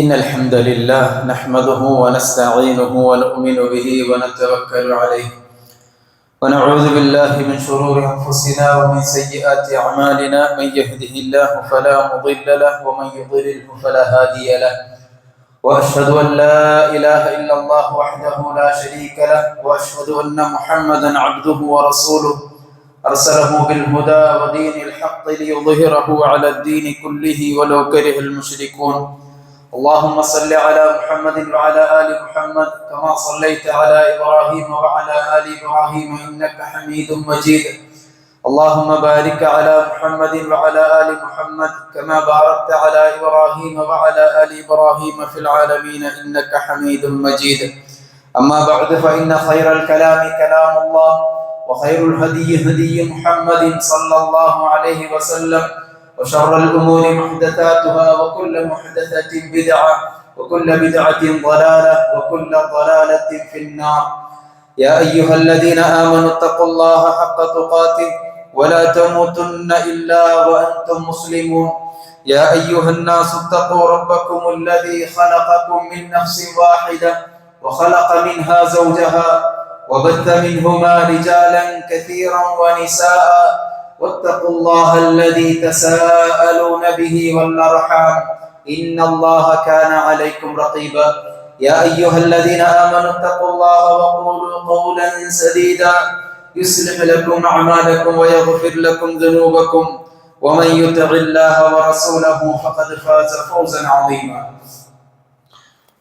إن الحمد لله نحمده ونستعينه ونؤمن به ونتوكل عليه ونعوذ بالله من شرور أنفسنا ومن سيئات أعمالنا. من يهده الله فلا مضل له ومن يضلله فلا هادي له. وأشهد أن لا إله إلا الله وحده لا شريك له وأشهد أن محمدا عبده ورسوله أرسله بالهدى ودين الحق ليظهره على الدين كله ولو كره المشركون. اللهم صل على محمد وعلى آل محمد كما صليت على إبراهيم وعلى آل إبراهيم إنك حميد مجيد. اللهم بارك على محمد وعلى آل محمد كما باركت على إبراهيم وعلى آل إبراهيم في العالمين إنك حميد مجيد. أما بعد فإن خير الكلام كلام الله وخير الهدي هدي محمد صلى الله عليه وسلم وشر الأمور محدثاتها وكل محدثة بدعة وكل بدعة ضلالة وكل ضلالة في النار. يا أيها الذين آمنوا اتقوا الله حق تقاته ولا تموتن إلا وأنتم مسلمون. يا أيها الناس اتقوا ربكم الذي خلقكم من نفس واحدة وخلق منها زوجها وبث منهما رجالا كثيرا ونساء واتقوا الله الذي تساءلون به والأرحام إن الله كان عليكم رقيبا. يا أيها الذين آمنوا اتقوا الله وقولوا قولا سديدا يصلح لكم أعمالكم ويغفر لكم ذنوبكم ومن يطع الله ورسوله فقد فاز فوزا عظيما.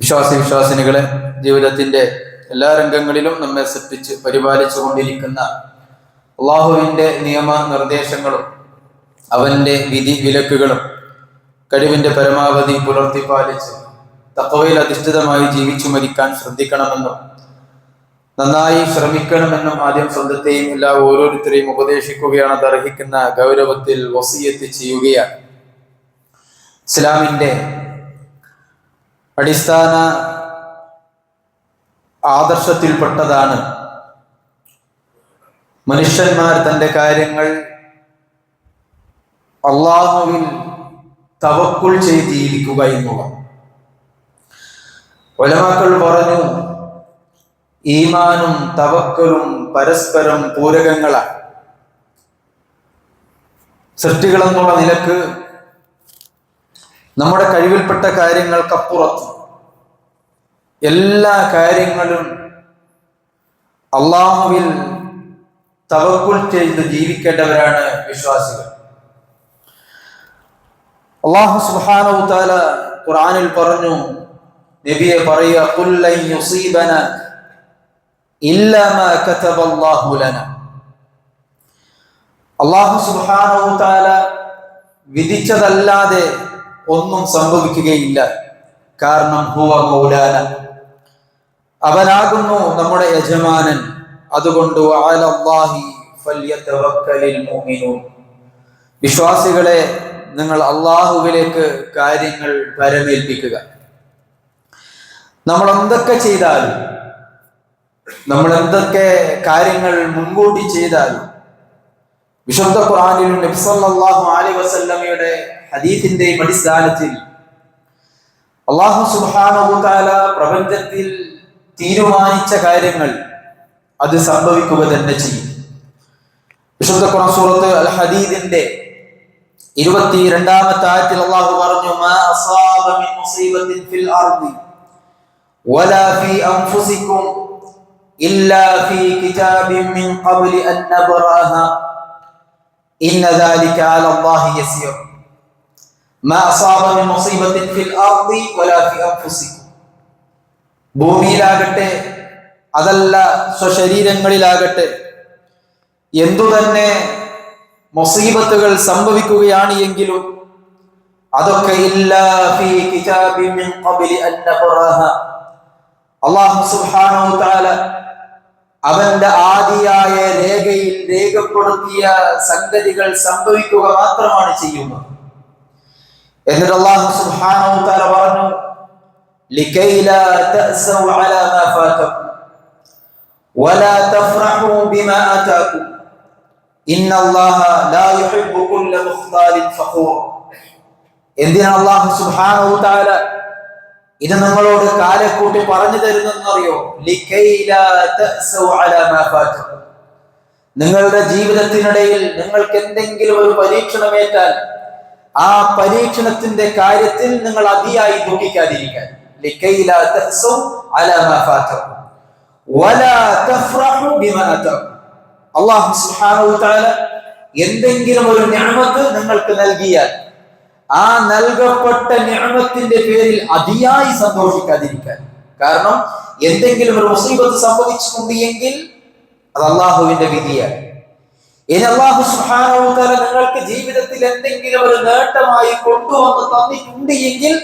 വിശ്വാസിനികളെ, ജീവിതത്തിന്റെ എല്ലാ രംഗങ്ങളിലും നമ്മെ സൃഷ്ടിച്ച് പരിപാലിച്ചു കൊണ്ടിരിക്കുന്ന അള്ളാഹുവിന്റെ നിയമ നിർദ്ദേശങ്ങളും അവന്റെ വിധി വിലക്കുകളും കഴിവിന്റെ പരമാവധി പുലർത്തിപ്പാലിച്ച് തഖ്വയിൽ അധിഷ്ഠിതമായി ജീവിച്ചു മരിക്കാൻ ശ്രദ്ധിക്കണമെന്നും നന്നായി ശ്രമിക്കണമെന്നും ആദ്യം സ്വന്തത്തെയും എല്ലാ ഓരോരുത്തരെയും ഉപദേശിക്കുകയാണ്. അത് അർഹിക്കുന്ന ഗൗരവത്തിൽ വസിയത്ത് ചെയ്യുകയാണ്. ഇസ്ലാമിന്റെ അടിസ്ഥാന ആദർശത്തിൽപ്പെട്ടതാണ് മനുഷ്യന്മാർ തന്റെ കാര്യങ്ങൾ അള്ളാഹുവിൽ തവക്കുൽ ചെയ്ത് ജീവിക്കുക എന്നുള്ളത്. ഉലമാക്കൾ പറഞ്ഞു, ഈമാനും തവക്കലും പരസ്പരം പൂരകങ്ങളാണ്. സൃഷ്ടികളെന്നുള്ള നിലക്ക് നമ്മുടെ കഴിവിൽപ്പെട്ട കാര്യങ്ങൾക്കപ്പുറത്ത് എല്ലാ കാര്യങ്ങളും അള്ളാഹുവിൽ തവക്കുൽ ചെയ്ത് ജീവിക്കേണ്ടവരാണ് വിശ്വാസികൾ. അല്ലാഹു സുബ്ഹാനഹു വ തആല ഖുർആനിൽ പറഞ്ഞു, നബിയെ പറയുക, ഖുൽ ലൻ യുസീബന ഇല്ലാ മാ കതബല്ലാഹു ലനാ. അല്ലാഹു സുബ്ഹാനഹു വ തആല വിധിച്ചതല്ലാതെ ഒന്നും സംഭവിക്കുകയില്ല. കാരണം ഹുവ മൗലാന, അവനാകുന്നു നമ്മുടെ യജമാനൻ. അതുകൊണ്ട് അലല്ലാഹി ഫല്യതവക്കലിൽ മുഅ്മിനൂൻ, വിശ്വാസികളെ നിങ്ങൾ അള്ളാഹുവിലേക്ക് കാര്യങ്ങൾ പരമേൽപ്പിക്കുക. നമ്മൾ എന്തൊക്കെ ചെയ്താലും, നമ്മൾ എന്തൊക്കെ കാര്യങ്ങൾ മുൻകൂട്ടി ചെയ്താലും, വിശുദ്ധ ഖുർആനിലും നബി സല്ലല്ലാഹു അലൈഹി വസല്ലമയുടെ ഹദീസിന്റെയും അടിസ്ഥാനത്തിൽ അല്ലാഹു സുബ്ഹാനഹു വ തആല പ്രപഞ്ചത്തിൽ തീരുമാനിച്ച കാര്യങ്ങൾ അത് സംഭവിക്കുക തന്നെ ചെയ്യും. വിശുദ്ധ ഖുർആൻ സൂറത്ത് അൽ ഹദീദിന്റെ 22-ാമത്തെ ആയത്തിൽ അല്ലാഹു പറഞ്ഞു, മാ അസാബ മിൻ മുസീബത്തിൻ ഫിൽ അർദി വലാ ഫീ അൻഫുസികും ഇല്ലാ ഫീ കിതാബിൻ മിൻ ഖബ്ലി അൻ നബ്റഅഹാ ഇന്ന ദാലിക അല അല്ലാഹി യസീർ. മാ അസാബ മിൻ മുസീബത്തിൻ ഫിൽ അർദി വലാ ഫീ അൻഫുസികും, ഭൂമിയിലാകട്ടെ അതല്ല സ്വശരീരങ്ങളിലാകട്ടെ എന്തുതന്നെ മുസീബത്തുകൾ സംഭവിക്കുകയാണ് എങ്കിലും അതൊക്കെ ഇല്ലാ ഫീ കിതാബിൻ മിൻ ഖബ്ലി അൻ നബ്റഅഹാ, അല്ലാഹു സുബ്ഹാനഹു വ തആല അവന്റെ ആദിയായ രേഖയിൽ രേഖപ്പെടുത്തിയ സംഗതികൾ സംഭവിക്കുക മാത്രമാണ് ചെയ്യുന്നത്. എന്നിട്ട് അല്ലാഹു സുബ്ഹാനഹു വ തആല പറഞ്ഞു, لكي لا تأسوا على ما فاتكم ولا تفرحوا بما آتاكم إن الله لا يحب كل مختال فخور. എന്തിനാ അല്ലാഹു സുബ്ഹാനഹു വ തആല ഇത് നിങ്ങളോട് കാലക്കൂട്ടി പറഞ്ഞു തരുന്നറിയോ? നിങ്ങളുടെ ജീവിതത്തിനിടയിൽ നിങ്ങൾക്ക് എന്തെങ്കിലും ഒരു പരീക്ഷണമേറ്റാൽ ആ പരീക്ഷണത്തിന്റെ കാര്യത്തിൽ നിങ്ങൾ അതിയായി ദുഃഖിക്കാതിരിക്കാൻ. അല്ലാഹു സുബ്ഹാനഹു വ തആല എന്തെങ്കിലും ഒരു നിഅമത്ത് നിങ്ങൾക്ക് നൽകിയാൽ ആ നൽകപ്പെട്ട നിഅമത്തിന്റെ പേരിൽ അതിയായി സന്തോഷിക്കാതിരിക്കാൻ. കാരണം എന്തെങ്കിലും ഒരു മുസീബത്ത് സംഭവിച്ചിട്ടുണ്ട് എങ്കിൽ അത് അള്ളാഹുവിന്റെ വിധിയാണ്. ഇനി അല്ലാഹു സുബ്ഹാനഹു വ തആല നിങ്ങൾക്ക് ജീവിതത്തിൽ എന്തെങ്കിലും ഒരു നേട്ടമായി കൊണ്ടുവന്ന് തന്നിട്ടുണ്ട് എങ്കിൽ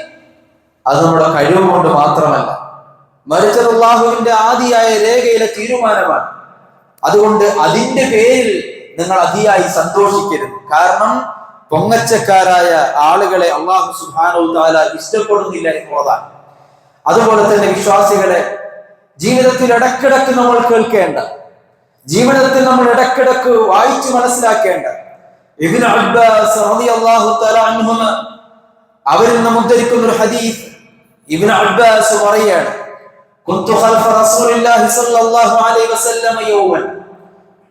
അത് നമ്മുടെ കഴിവ് കൊണ്ട് മാത്രമല്ല, മറിച്ച് അല്ലാഹുവിന്റെ ആദിയായ രേഖയിലെ തീരുമാനമാണ്. അതുകൊണ്ട് അതിന്റെ പേരിൽ നിങ്ങൾ അതിയായി സന്തോഷിക്കരുത്. കാരണം പൊങ്ങച്ചക്കാരായ ആളുകളെ അല്ലാഹു സുബ്ഹാനഹു വ തആല ഇഷ്ടപ്പെടുന്നില്ല എന്നുള്ളതാണ്. അതുപോലെ തന്നെ വിശ്വാസികളെ ജീവിതത്തിൽ ഇടക്കിടക്ക് നമ്മൾ കേൾക്കേണ്ട, ജീവിതത്തിൽ നമ്മൾ ഇടക്കിടക്ക് വായിച്ചു മനസ്സിലാക്കേണ്ട ഇബ്നു അബ്ബാസ് റളിയല്ലാഹു തആല അൻഹുമ അവരിൽ നിന്ന് ഉദ്ധരിക്കുന്ന ഒരു ഹദീസ്. ഇബ്നു അബ്ബാസ് പറയാണ്, കുന്തു ഖൽഫ റസൂലില്ലാഹി സ്വല്ലല്ലാഹു അലൈഹി വസല്ലം യൗമൻ,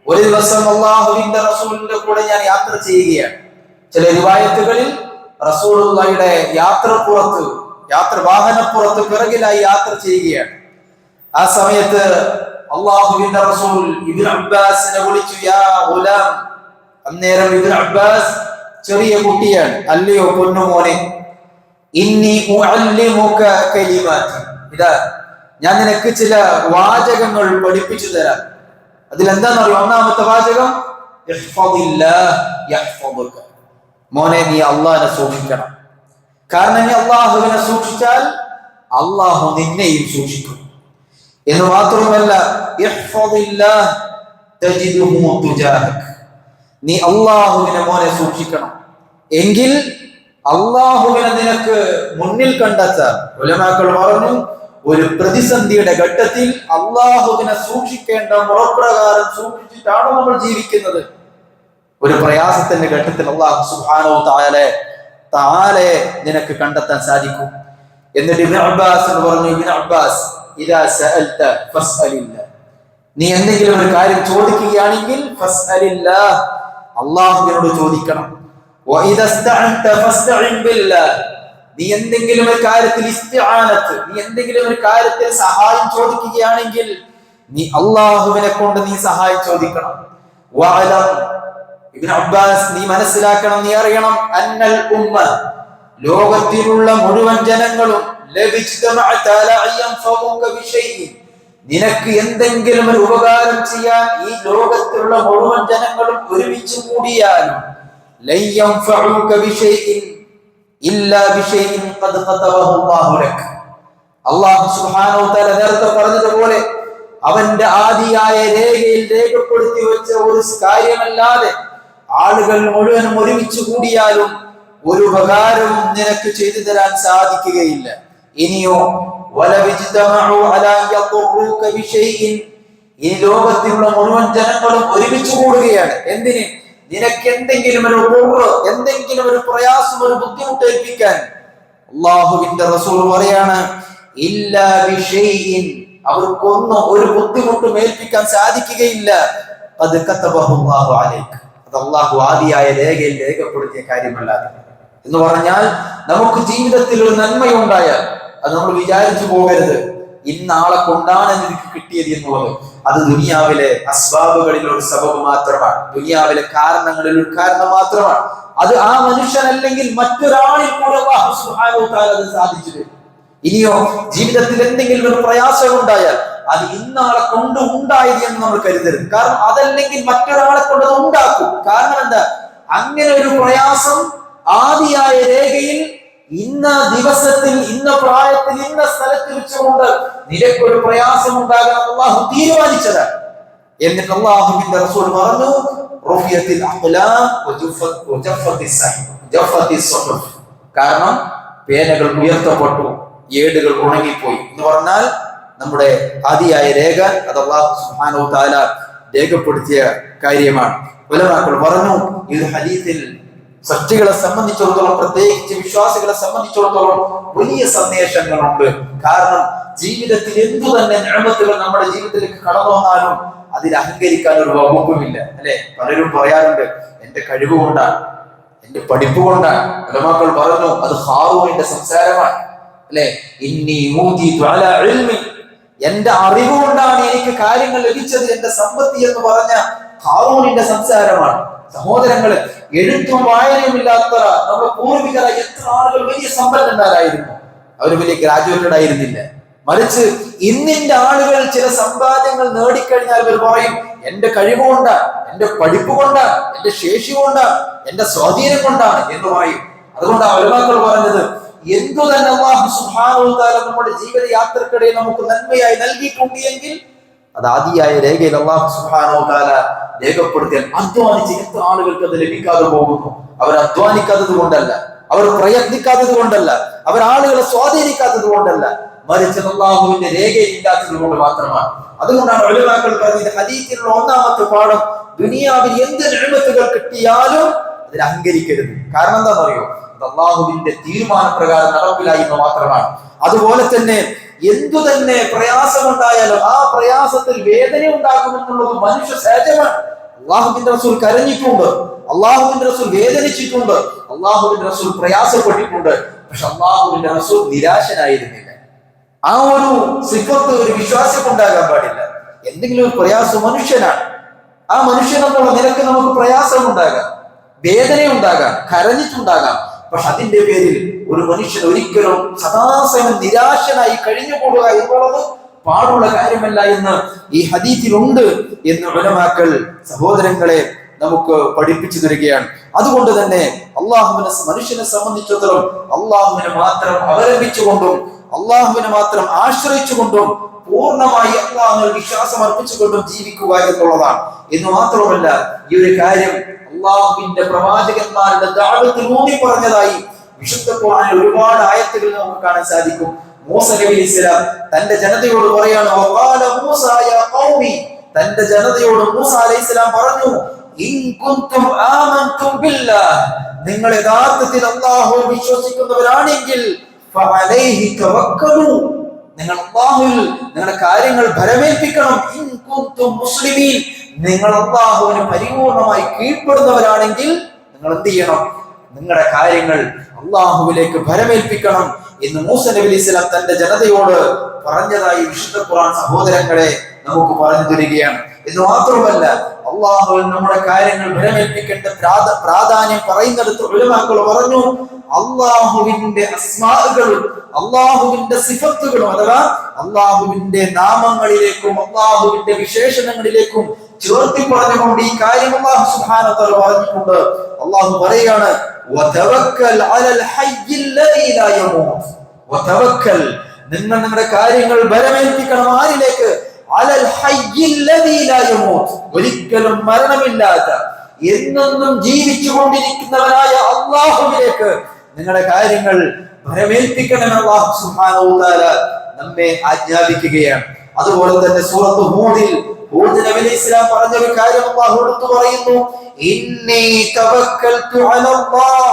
ഒരു ദിവസം അല്ലാഹുവിന്റെ റസൂലിന്റെ കൂടെ ഞാൻ യാത്ര ചെയ്യുകയാണ്. ചില റിവായത്തുകളിൽ റസൂലുള്ളാഹിയുടെ വാഹനപ്പുറത്ത് പിറകിലായി യാത്ര ചെയ്യുകയാണ്. ആ സമയത്ത് അല്ലാഹുവിന്റെ റസൂൽ ഇബ്നു അബ്ബാസിനെ വിളിച്ചു, യാ ഗുലാം. അന്നേരം ഇബ്നു അബ്ബാസ് ചെറിയ കുട്ടിയാണ്. അല്ലയോ പൊന്നുമോനെ, ഇന്നി ഉഅല്ലിമുക കലിമാതി, ഇതാ ഞാൻ നിനക്ക് ചില വാചകങ്ങൾ പഠിപ്പിച്ചു തരാം. അതിലെന്താണെന്നറിയോ? ഒന്നാമത്തെ വാചകം ഇഹ്ഫദില്ലാഹ് യഹ്ഫദുക, മോനെ നീ അള്ളാഹിനെ സൂക്ഷിക്കണം. കാരണം നീ അള്ളാഹുവിനെ സൂക്ഷിച്ചാൽ അള്ളാഹു നിന്നെയും സൂക്ഷിക്കും. എന്ന് മാത്രമല്ല, ഇഹ്ഫദില്ലാഹ് തജിദുഹു തുജാഹക, നീ അള്ളാഹുവിനെ മോനെ സൂക്ഷിക്കണം, എങ്കിൽ അള്ളാഹുവിനെ നിനക്ക് മുന്നിൽ കണ്ടെത്താൻ. ഉലമാക്കൾ പറഞ്ഞു, ഒരു പ്രതിസന്ധിയുടെ ഘട്ടത്തിൽ അള്ളാഹുവിനെ സൂക്ഷിക്കേണ്ട മുറപ്രകാരം സൂക്ഷിച്ചിട്ടാണ് നമ്മൾ ജീവിക്കുന്നത്. ഒരു പ്രയാസത്തിന്റെ ഘട്ടത്തിൽ അല്ലാഹു സുബ്ഹാനഹു വ തആല നിനക്ക് കണ്ടെത്താൻ സാധിക്കും. എന്നിട്ട് ഇബ്നു അബ്ബാസ് പറഞ്ഞു, ഇബ്നു അബ്ബാസ്, ഇദാ സഅൽത ഫസ്അലില്ലാഹ്, നീ എന്തെങ്കിലും ഒരു കാര്യം ചോദിക്കുകയാണെങ്കിൽ ഫസ്അലില്ലാഹ്, അല്ലാഹുവിനോട് ചോദിക്കണം. വഇദാ ഇസ്തഅൻത ഫസ്തഇൻ ബില്ലാഹ്, നീ എന്തെങ്കിലും ഒരു കാര്യത്തിൽ ഇസ്തിആനത്ത്, നീ എന്തെങ്കിലും ഒരു കാര്യത്തിൽ സഹായം ചോദിക്കുകയാണെങ്കിൽ നീ അല്ലാഹുവിനെ കൊണ്ട് നീ സഹായം ചോദിക്കണം. വഅലം, ഇബ്നു അബ്ബാസ്, നീ മനസ്സിലാക്കണം, നീ അറിയണം, അന്നൽ ഉമ്മ, ലോകത്തിലുള്ള മുഴുവൻ ജനങ്ങളും നിനക്ക് എന്തെങ്കിലും ഒരു ഉപകാരം ചെയ്യാൻ ഈ ലോകത്തിലുള്ള മുഴുവൻ ജനങ്ങളും ഒരുമിച്ച് കൂടിയാലും അല്ലാഹു സുബ്ഹാനഹു വ തആല നേരത്തെ പറഞ്ഞതുപോലെ അവന്റെ ആദിയായ രേഖയിൽ രേഖപ്പെടുത്തി വെച്ച ഒരു കാര്യമല്ലാതെ ആളുകൾ മുഴുവനും ഒരുമിച്ച് കൂടിയാലും ഒരു ഉപകാരവും നിനക്ക് ചെയ്തു തരാൻ സാധിക്കുകയില്ല. ഇനിയോ ഈ ലോകത്തിലുള്ള മുഴുവൻ ജനങ്ങളും ഒരുമിച്ച് കൂടുകയാണ്. എന്തിന്? നിനക്ക് എന്തെങ്കിലും ഒരു പ്രയാസം, ഒരു ബുദ്ധിമുട്ട് ഏൽപ്പിക്കാൻ. അല്ലാഹുവിന്റെ റസൂൽ പറയാണ്, ഇല്ലാ ബിശൈഇൻ, അവർക്കൊന്നും ഒരു ബുദ്ധിമുട്ടും ഏൽപ്പിക്കാൻ സാധിക്കുകയില്ല. അത് കതബഹു അല്ലാഹു അലൈക, അത് അല്ലാഹു ആദിയായ രേഖയിൽ രേഖപ്പെടുത്തിയ കാര്യമല്ലാതെ. എന്ന് പറഞ്ഞാൽ നമുക്ക് ജീവിതത്തിൽ ഒരു നന്മയുണ്ടായാൽ അത് നമ്മൾ വിചാരിച്ചു പോകരുത്, ഇന്നാളെ കൊണ്ടാണ് എനിക്ക് കിട്ടിയത് എന്നുള്ളത്. അത് ദുനിയാവിലെ അസ്ബാബുകളിൽ ഒരു സബബ് മാത്രമാണ്, ദുനിയാവിലെ കാരണങ്ങളിൽ ഒരു കാരണം മാത്രമാണ്. അത് ആ മനുഷ്യനല്ലെങ്കിൽ മറ്റൊരാളിൽ കൂടെ അല്ലാഹു സുബ്ഹാനഹു വ തആല അത് സാധിച്ചു തരും. ഇനിയോ ജീവിതത്തിൽ എന്തെങ്കിലും ഒരു പ്രയാസം ഉണ്ടായാൽ അത് ഇന്നാളെ കൊണ്ട് ഉണ്ടായത് എന്ന് നമ്മൾ കരുതരുത്. കാരണം അതല്ലെങ്കിൽ മറ്റൊരാളെ കൊണ്ട് അത് ഉണ്ടാക്കും. കാരണം എന്താ? അങ്ങനെ ഒരു പ്രയാസം ആദിയായ രേഖയിൽ ഇന്ന ദിവസത്തിൽ, ഇന്ന പ്രായത്തിൽ, ഇന്ന സ്ഥലത്ത് വെച്ചുകൊണ്ട് നിനക്കൊരു പ്രയാസം ഉണ്ടാകാൻ അല്ലാഹു തീരുമാനിച്ചതാണ്. എന്നിട്ട് അല്ലാഹുവിന്റെ റസൂൽ പറഞ്ഞു, റുഫിയത്തിൽ അഖ്ലാം വജഫത്തിസ് സുഹുഫ്, കാരണം പേനകൾ ഉയർത്തപ്പെട്ടു, ഏടുകൾ ഉണങ്ങിപ്പോയി എന്ന് പറഞ്ഞാൽ നമ്മുടെ ആദിയായ രേഖ അത് അല്ലാഹു സുബ്ഹാനഹു വ തആല രേഖപ്പെടുത്തിയ കാര്യമാണ്. ഉലമാക്കൾ പറഞ്ഞു, ഈ ഹദീസിൽ സൃഷ്ടികളെ സംബന്ധിച്ചിടത്തോളം, പ്രത്യേകിച്ച് വിശ്വാസികളെ സംബന്ധിച്ചിടത്തോളം വലിയ സന്ദേശങ്ങളുണ്ട്. കാരണം ജീവിതത്തിൽ എന്തു തന്നെ നിഅമത്തുകൾ നമ്മുടെ ജീവിതത്തിലേക്ക് കടന്നു വന്നാലും അതിൽ അഹങ്കരിക്കാൻ ഒരു വകുപ്പുമില്ല, അല്ലെ? പലരും പറയാറുണ്ട്, എന്റെ കഴിവ് കൊണ്ടാണ്, എന്റെ പഠിപ്പ് കൊണ്ടാണ്. ഉലമാക്കൾ പറഞ്ഞു അത് ഹാറൂനിന്റെ സംസാരമാണ്, അല്ലെ? ഇന്നി ഊതീതു അലാ ഇൽമി, എന്റെ അറിവ് കൊണ്ടാണ് എനിക്ക് കാര്യങ്ങൾ ലഭിച്ചത്, എന്റെ സമ്പത്തി എന്ന് പറഞ്ഞ ഹാറൂനിന്റെ സംസാരമാണ്. സഹോദരങ്ങള്, എഴുത്തും വായനയും ഇല്ലാത്ത നമ്മുടെ പൂർവികരായ എത്ര ആളുകൾ വലിയ സമ്പന്നന്മാരായിരുന്നു. അവർ വലിയ ഗ്രാജുവേറ്റഡ് ആയിരുന്നില്ല. മറിച്ച് ഇന്നിന്റെ ആളുകൾ ചില സമ്പാദ്യങ്ങൾ നേടിക്കഴിഞ്ഞാൽ അവർ പറയും, എന്റെ കഴിവ് കൊണ്ടാണ്, എന്റെ പഠിപ്പ് കൊണ്ടാണ്, എന്റെ ശേഷി കൊണ്ടാണ്, എന്റെ സ്വാധീനം കൊണ്ടാണ് എന്ന് പറയും. അതുകൊണ്ടാണ് ഉലമാക്കൾ പറഞ്ഞത്, എന്തു തന്നെ അല്ലാഹു സുബ്ഹാനഹു വ തആല നമ്മുടെ ജീവിതയാത്രക്കിടയിൽ നമുക്ക് നന്മയായി നൽകിയിട്ടുണ്ട് എങ്കിൽ അത് ആദിയായ രേഖയിൽ അല്ലാഹു സുബ്ഹാനഹു വ തആല രേഖപ്പെടുത്തിയാൽ അധ്വാനിച്ച് എത്ര ആളുകൾക്ക് അത് ലഭിക്കാതെ പോകുന്നു. അവർ അധ്വാനിക്കാത്തത് കൊണ്ടല്ല, അവർ പ്രയത്നിക്കാത്തത് കൊണ്ടല്ല, അവർ ആളുകളെ സ്വാധീനിക്കാത്തത് കൊണ്ടല്ല, മറിച്ച് അല്ലാഹുവിന്റെ രേഖയില്ലാത്തത് കൊണ്ട് മാത്രമാണ്. അതുകൊണ്ടാണ് ഉലമാക്കൾ പറഞ്ഞത്, ഹദീസിലുള്ള ഒന്നാമത്തെ പാഠം, ദുനിയാവിൽ എന്ത് നിഅമത്തുകൾ കിട്ടിയാലും അതിൽ അഹങ്കരിക്കരുത്. കാരണം എന്താണെന്നറിയോ? അത് അല്ലാഹുവിന്റെ തീരുമാനപ്രകാരം നടപ്പിലായി എന്ന് മാത്രമാണ്. അതുപോലെ തന്നെ എന്തു തന്നെ പ്രയാസമുണ്ടായാലും ആ പ്രയാസത്തിൽ വേദന ഉണ്ടാകുമെന്നുള്ളത് മനുഷ്യ സഹജമാണ്. അള്ളാഹുവിന്റെ റസൂൽ കരഞ്ഞിട്ടുണ്ട്, അള്ളാഹുവിന്റെ റസൂൽ വേദനിച്ചിട്ടുണ്ട്, അള്ളാഹുവിന്റെ റസൂൽ പ്രയാസപ്പെട്ടിട്ടുണ്ട്. പക്ഷെ അള്ളാഹുവിന്റെ റസൂൽ നിരാശനായിരുന്നില്ല. ആ ഒരു സിഫത്ത് ഒരു വിശ്വാസിക്ക് ഉണ്ടാകാൻ പാടില്ല. എന്തെങ്കിലും ഒരു പ്രയാസം മനുഷ്യനാണ്, ആ മനുഷ്യനെന്നുള്ള നിലക്ക് നമുക്ക് പ്രയാസം ഉണ്ടാകാം, വേദന ഉണ്ടാകാം, കരഞ്ഞിട്ടുണ്ടാകാം. പക്ഷെ അതിന്റെ പേരിൽ ഒരു മനുഷ്യൻ ഒരിക്കലും സദാസമയം നിരാശനായി കഴിഞ്ഞുകൂടുക എന്നുള്ളത് പാടുള്ള കാര്യമല്ല എന്ന് ഈ ഹദീസിലുണ്ട് എന്ന് ഉലമാക്കൾ സഹോദരങ്ങളെ നമുക്ക് പഠിപ്പിച്ചു തരികയാണ്. അതുകൊണ്ട് തന്നെ അള്ളാഹുവിനെ മനുഷ്യനെ സംബന്ധിച്ചിടത്തോളം അള്ളാഹുവിനെ മാത്രം അവലംബിച്ചുകൊണ്ടും അള്ളാഹുവിനെ മാത്രം ആശ്രയിച്ചുകൊണ്ടും പൂർണ്ണമായി അള്ളാഹുവിൽ വിശ്വാസം അർപ്പിച്ചുകൊണ്ടും ജീവിക്കുക എന്നുള്ളതാണ്. എന്ന് മാത്രമല്ല, ഈ ഒരു കാര്യം അള്ളാഹുവിന്റെ പ്രവാചകന്മാരുടെ ദഅവത്തിൽ ഊന്നി പറഞ്ഞതായി വിശുദ്ധ ഖുർആനിൽ ഒരുപാട് ആയത്തുകൾ നമുക്ക് കാണാൻ സാധിക്കും. മൂസ നബി അലൈഹിസ്സലാം തന്റെ ജനതയോട് പറയാണ്, വഖാല മൂസ യാ ഖൗമി, തന്റെ ജനതയോട് മൂസ അലൈഹിസ്സലാം പറഞ്ഞു, ഇൻ കുൻതും ആമൻതും ബില്ലാഹ്, നിങ്ങൾ യഥാർത്ഥത്തിൽ അല്ലാഹുവിൽ വിശ്വസിക്കുന്നവരാണെങ്കിൽ ഫഅലൈഹി തവക്കലു, നിങ്ങൾ അല്ലാഹുവിൽ നിങ്ങളുടെ കാര്യങ്ങൾ ഭരമേൽപ്പിക്കണം. ഇൻ കുൻതും മുസ്ലിമീൻ, നിങ്ങൾ അല്ലാഹുവിന് പരിപൂർണമായി കീഴ്പ്പെടുന്നവരാണെങ്കിൽ നിങ്ങൾ എന്ത് ചെയ്യണം? നിങ്ങളുടെ കാര്യങ്ങൾ അല്ലാഹുവിലേക്ക് ഭരമേൽപ്പിക്കണം എന്ന് മൂസ നബി അലൈഹി സ്വലാം തന്റെ ജനതയോട് പറഞ്ഞതായി വിശുദ്ധ ഖുർആൻ സഹോദരങ്ങളെ നമുക്ക് പറഞ്ഞു തരികയാണ്. എന്ന് മാത്രമല്ല, അള്ളാഹുവിൽ നമ്മുടെ കാര്യങ്ങൾ ഭരമേൽപ്പിക്കേണ്ട പ്രാധാന്യം പറയുന്നിടത്ത് ഉലമാക്കൾ പറഞ്ഞു, അള്ളാഹുവിന്റെ അസ്മാഉകളും അള്ളാഹുവിന്റെ സിഫത്തുകളും അഥവാ അള്ളാഹുവിന്റെ നാമങ്ങളിലേക്കും അള്ളാഹുവിന്റെ വിശേഷണങ്ങളിലേക്കും ചേർത്തി പറഞ്ഞുകൊണ്ട് ഈ കാര്യം അല്ലാഹു സുബ്ഹാനഹു വ തആല പറഞ്ഞിട്ടുണ്ട്. അല്ലാഹു പറയാണ്, വതവക്കൽ അലൽ ഹയ്യിൽ ലദീ ലാ യമൂത്ത്, വതവക്കൽ, നിങ്ങൾ നിങ്ങളുടെ കാര്യങ്ങൾ ഭരമേൽപ്പിക്കണം ആരിലേക്ക്? അലൽ ഹയ്യിൽ ലദീ ലാ യമൂത്ത്, ഒരിക്കലും മരണമില്ലാത്ത എന്നെന്നും ജീവിച്ചു കൊണ്ടിരിക്കുന്നവനായ അല്ലാഹുവിലേക്ക് നിങ്ങളുടെ കാര്യങ്ങൾ ഭരമേൽപ്പിക്കണമെന്ന് അല്ലാഹു സുബ്ഹാനഹു വ തആല നമ്മെ ആജ്ഞാപിക്കുകയാണ്. അതുപോലെ തന്നെ സൂറത്ത് ഹൂദിൽ ഹൂദ് നബി അലൈഹിസ്സലാം പറഞ്ഞ ഒരു കാര്യം അല്ലാഹു എടുത്തു പറയുന്നു, ഇന്നി തവക്കൽതു അലല്ലാഹ്